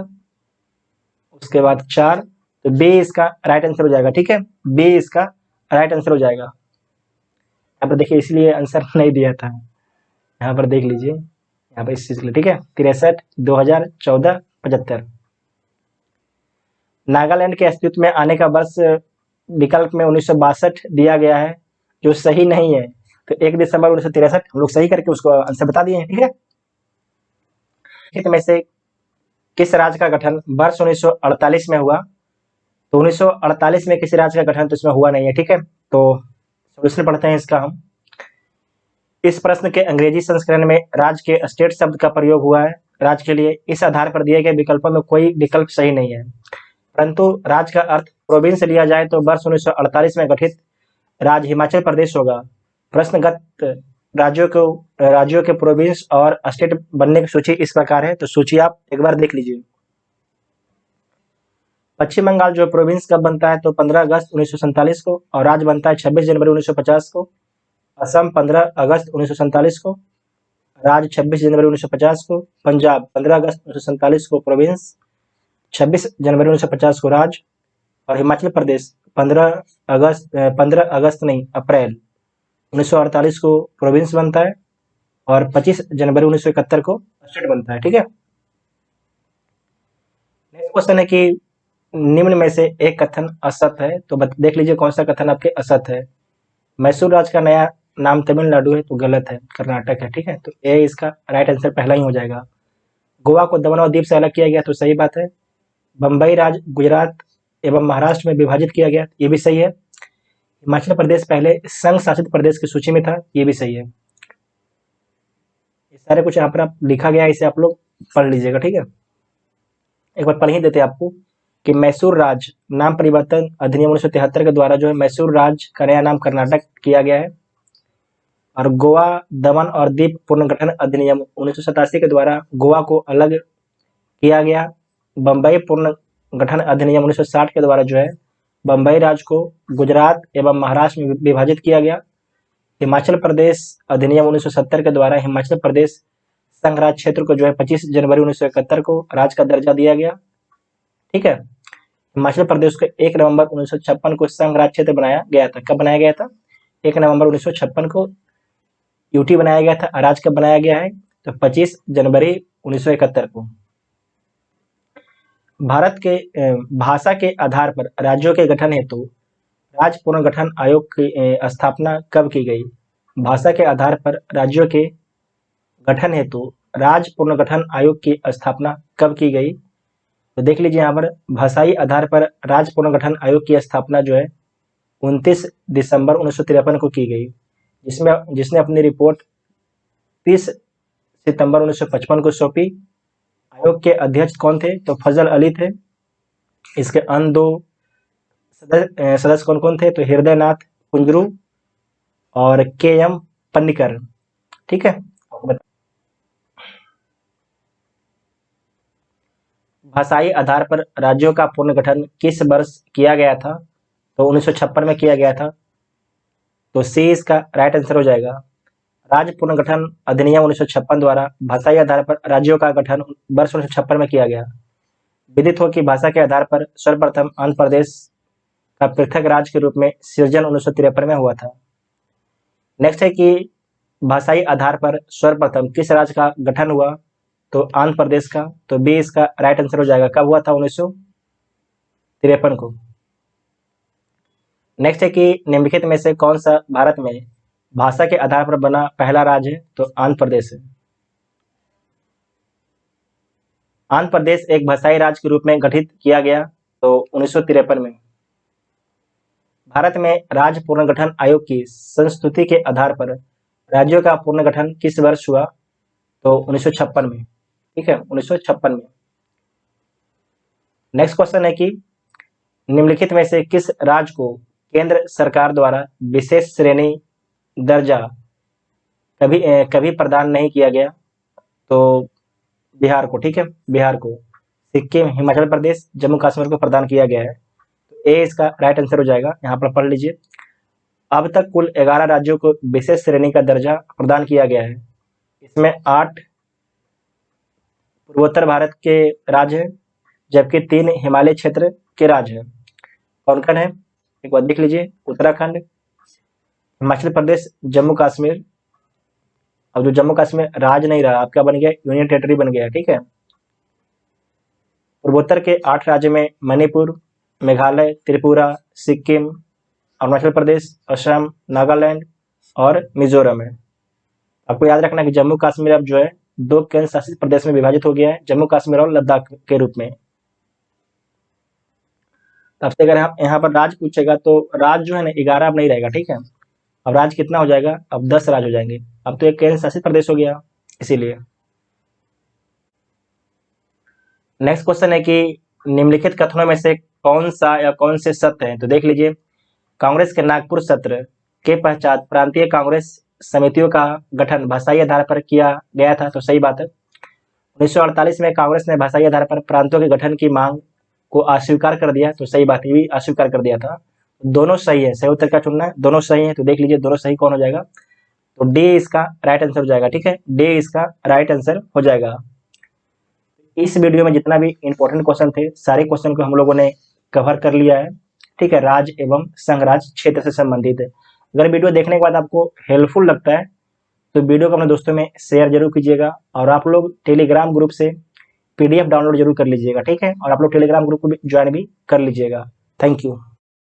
उसके बाद 4, तो बी इसका राइट आंसर हो जाएगा। ठीक है, बी इसका राइट आंसर हो जाएगा। यहाँ पर देखिए, इसलिए आंसर नहीं दिया था, यहाँ पर देख लीजिए, यहाँ पर इस चीज के लिए। ठीक है, 63, 2014, 75। नागालैंड के अस्तित्व में आने का वर्ष विकल्प में 1962 दिया गया है, जो सही नहीं है। तो 1 दिसंबर 1963 हम लोग सही करके उसको आंसर बता दिए हैं। ठीक है, में से किस राज्य का गठन वर्ष 1948 में हुआ? तो 1948 में किसी राज्य का गठन तो इसमें हुआ नहीं है। ठीक है, तो सॉल्यूशन पढ़ते हैं इसका हम। इस प्रश्न के अंग्रेजी संस्करण में राज्य के स्टेट शब्द का प्रयोग हुआ है राज्य के लिए। इस आधार पर दिए गए विकल्पों में कोई विकल्प सही नहीं है, परंतु राज्य का अर्थ प्रोविंस लिया जाए तो वर्ष 1948 में गठित राज्य हिमाचल प्रदेश होगा। प्रश्नगत राज्यों के प्रोविंस और स्टेट बनने की सूची इस प्रकार है, तो सूची आप एक बार देख लीजिए। पश्चिम बंगाल जो प्रोविंस कब बनता है? तो 15 अगस्त 1947 को, और राज्य बनता है 26 जनवरी 1950 को। असम 15 अगस्त 1947 को, राज्य 26 जनवरी 1950 को। पंजाब 15 अगस्त 1947 को प्रोविंस, 26 जनवरी 1950 को राज्य। और हिमाचल प्रदेश 15 अगस्त नहीं, अप्रैल 1948 को प्रोविंस बनता है और 25 जनवरी 1971 को स्टेट बनता है। ठीक है, नेक्स्ट क्वेश्चन है कि निम्न में से एक कथन असत्य है, तो देख लीजिए कौन सा कथन आपके असत्य है। मैसूर राज्य का नया नाम तमिलनाडु है, तो गलत है, कर्नाटक है। ठीक है, तो ए इसका राइट आंसर पहला ही हो जाएगा। गोवा को दमन और दीव से अलग किया गया, तो सही बात है। बम्बई राज्य गुजरात एवं महाराष्ट्र में विभाजित किया गया, ये भी सही है। हिमाचल प्रदेश पहले संघ शासित प्रदेश की सूची में था, ये भी सही है। ये सारे कुछ यहाँ पर आप लिखा गया है, इसे आप लोग पढ़ लीजिएगा। ठीक है, एक बार पढ़ ही देते आपको कि मैसूर राज्य नाम परिवर्तन अधिनियम 1973 के द्वारा जो है मैसूर राज्य का नया नाम कर्नाटक किया गया है। और गोवा दमन और दीव पुनर्गठन अधिनियम 1987 के द्वारा गोवा को अलग किया गया। बम्बई पुनर्गठन अधिनियम 1960 के द्वारा जो है बम्बई राज्य को गुजरात एवं महाराष्ट्र में विभाजित किया गया। हिमाचल प्रदेश अधिनियम 1970 के द्वारा हिमाचल प्रदेश संघ राज्य क्षेत्र को जो है 25 जनवरी 1971 को राज्य का दर्जा दिया गया। ठीक है, हिमाचल प्रदेश को 1 नवंबर 1956 को संघ राज्य क्षेत्र बनाया गया था। कब बनाया गया था? 1 नवंबर 1956 को यूटी बनाया गया था। राज्य कब बनाया गया है? तो 25 जनवरी 1971 को। भारत के भाषा के आधार पर राज्यों के गठन हेतु राज्य पुनर्गठन आयोग की स्थापना कब की गई? भाषा के आधार पर राज्यों के गठन हेतु राज्य पुनर्गठन आयोग की स्थापना कब की गई? तो देख लीजिए यहाँ पर भाषाई आधार पर राज्य पुनर्गठन आयोग की स्थापना जो है 29 दिसंबर 1953 को की गई, जिसने अपनी रिपोर्ट 30 सितंबर 1955 को सौंपी। आयोग के अध्यक्ष कौन थे? तो फजल अली थे। इसके अन्य 2 सदस्य कौन कौन थे? तो हृदयनाथ कुंजरू और के.एम. पन्नीकर। ठीक है, भाषाई आधार पर राज्यों का पुनर्गठन किस वर्ष किया गया था? तो 1956 में किया गया था, तो सी इसका राइट आंसर हो जाएगा। राज्य पुनर्गठन अधिनियम 1956 द्वारा भाषाई आधार पर राज्यों का गठन वर्ष 1956 में किया गया। विदित हो कि भाषा के आधार पर सर्वप्रथम आंध्र प्रदेश का पृथक राज्य के रूप में सृजन 1953 में हुआ था। नेक्स्ट है कि भाषाई आधार पर सर्वप्रथम किस राज्य का गठन हुआ? तो आंध्र प्रदेश का, तो बी इसका राइट आंसर हो जाएगा। कब हुआ था? 1953 को। नेक्स्ट है कि निम्नलिखित में से कौन सा भारत में भाषा के आधार पर बना पहला राज्य है? तो आंध्र प्रदेश है। आंध्र प्रदेश एक भाषाई राज्य के रूप में गठित किया गया तो 1953 में। भारत में राज्य पुनर्गठन आयोग की संस्तुति के आधार पर राज्यों का पुनर्गठन किस वर्ष हुआ? तो 1956 में। ठीक है, 1956 में। नेक्स्ट क्वेश्चन है कि निम्नलिखित में से किस राज्य को केंद्र सरकार द्वारा विशेष श्रेणी दर्जा कभी प्रदान नहीं किया गया? तो बिहार को। ठीक है, बिहार को। सिक्किम, हिमाचल प्रदेश, जम्मू कश्मीर को प्रदान किया गया है, तो ए इसका राइट आंसर हो जाएगा। यहाँ पर पढ़ लीजिए। अब तक कुल 11 राज्यों को विशेष श्रेणी का दर्जा प्रदान किया गया है। इसमें 8 पूर्वोत्तर भारत के राज्य हैं, जबकि 3 हिमालय क्षेत्र के राज्य हैं। कौन कौन है एक बार देख लीजिए। उत्तराखंड, हिमाचल प्रदेश, जम्मू कश्मीर। अब जो जम्मू कश्मीर राज्य नहीं रहा, आपका बन गया यूनियन टेरिटरी बन गया। ठीक है, पूर्वोत्तर के 8 राज्यों में मणिपुर, मेघालय, त्रिपुरा, सिक्किम, अरुणाचल प्रदेश, असम, नागालैंड और मिजोरम है। आपको याद रखना कि जम्मू कश्मीर अब जो है 2 केंद्र शासित प्रदेश में विभाजित हो गया है, जम्मू कश्मीर और लद्दाख के रूप में। आपसे अगर यहाँ पर राज्य पूछेगा तो राज्य जो है ना 11 अब नहीं रहेगा, ठीक है। अब राज्य कितना हो जाएगा, अब 10 राज्य हो जाएंगे। अब तो एक केंद्र शासित प्रदेश हो गया, इसीलिए। नेक्स्ट क्वेश्चन है कि निम्नलिखित कथनों में से कौन सा या कौन से सत्य हैं। तो देख लीजिए, कांग्रेस के नागपुर सत्र के पश्चात प्रांतीय कांग्रेस समितियों का गठन भाषाई आधार पर किया गया था, तो सही बात है। 1948 में कांग्रेस ने भाषाई आधार पर प्रांतों के गठन की मांग को अस्वीकार कर दिया, तो सही बात है, भी अस्वीकार कर दिया था। दोनों सही है, सही उत्तर क्या चुनना है, दोनों सही है। तो देख लीजिए दोनों सही कौन हो जाएगा, तो डी इसका राइट आंसर हो जाएगा, ठीक है, डी इसका राइट आंसर हो जाएगा। इस वीडियो में जितना भी इंपॉर्टेंट क्वेश्चन थे, सारे क्वेश्चन को हम लोगों ने कवर कर लिया है, ठीक है, राज्य एवं संघ राज्य क्षेत्र से संबंधित है। अगर वीडियो देखने के बाद आपको हेल्पफुल लगता है तो वीडियो को अपने दोस्तों में शेयर जरूर कीजिएगा, और आप लोग टेलीग्राम ग्रुप से PDF डाउनलोड जरूर कर लीजिएगा, ठीक है, और आप लोग टेलीग्राम ग्रुप को भी ज्वाइन भी कर लीजिएगा। Thank you.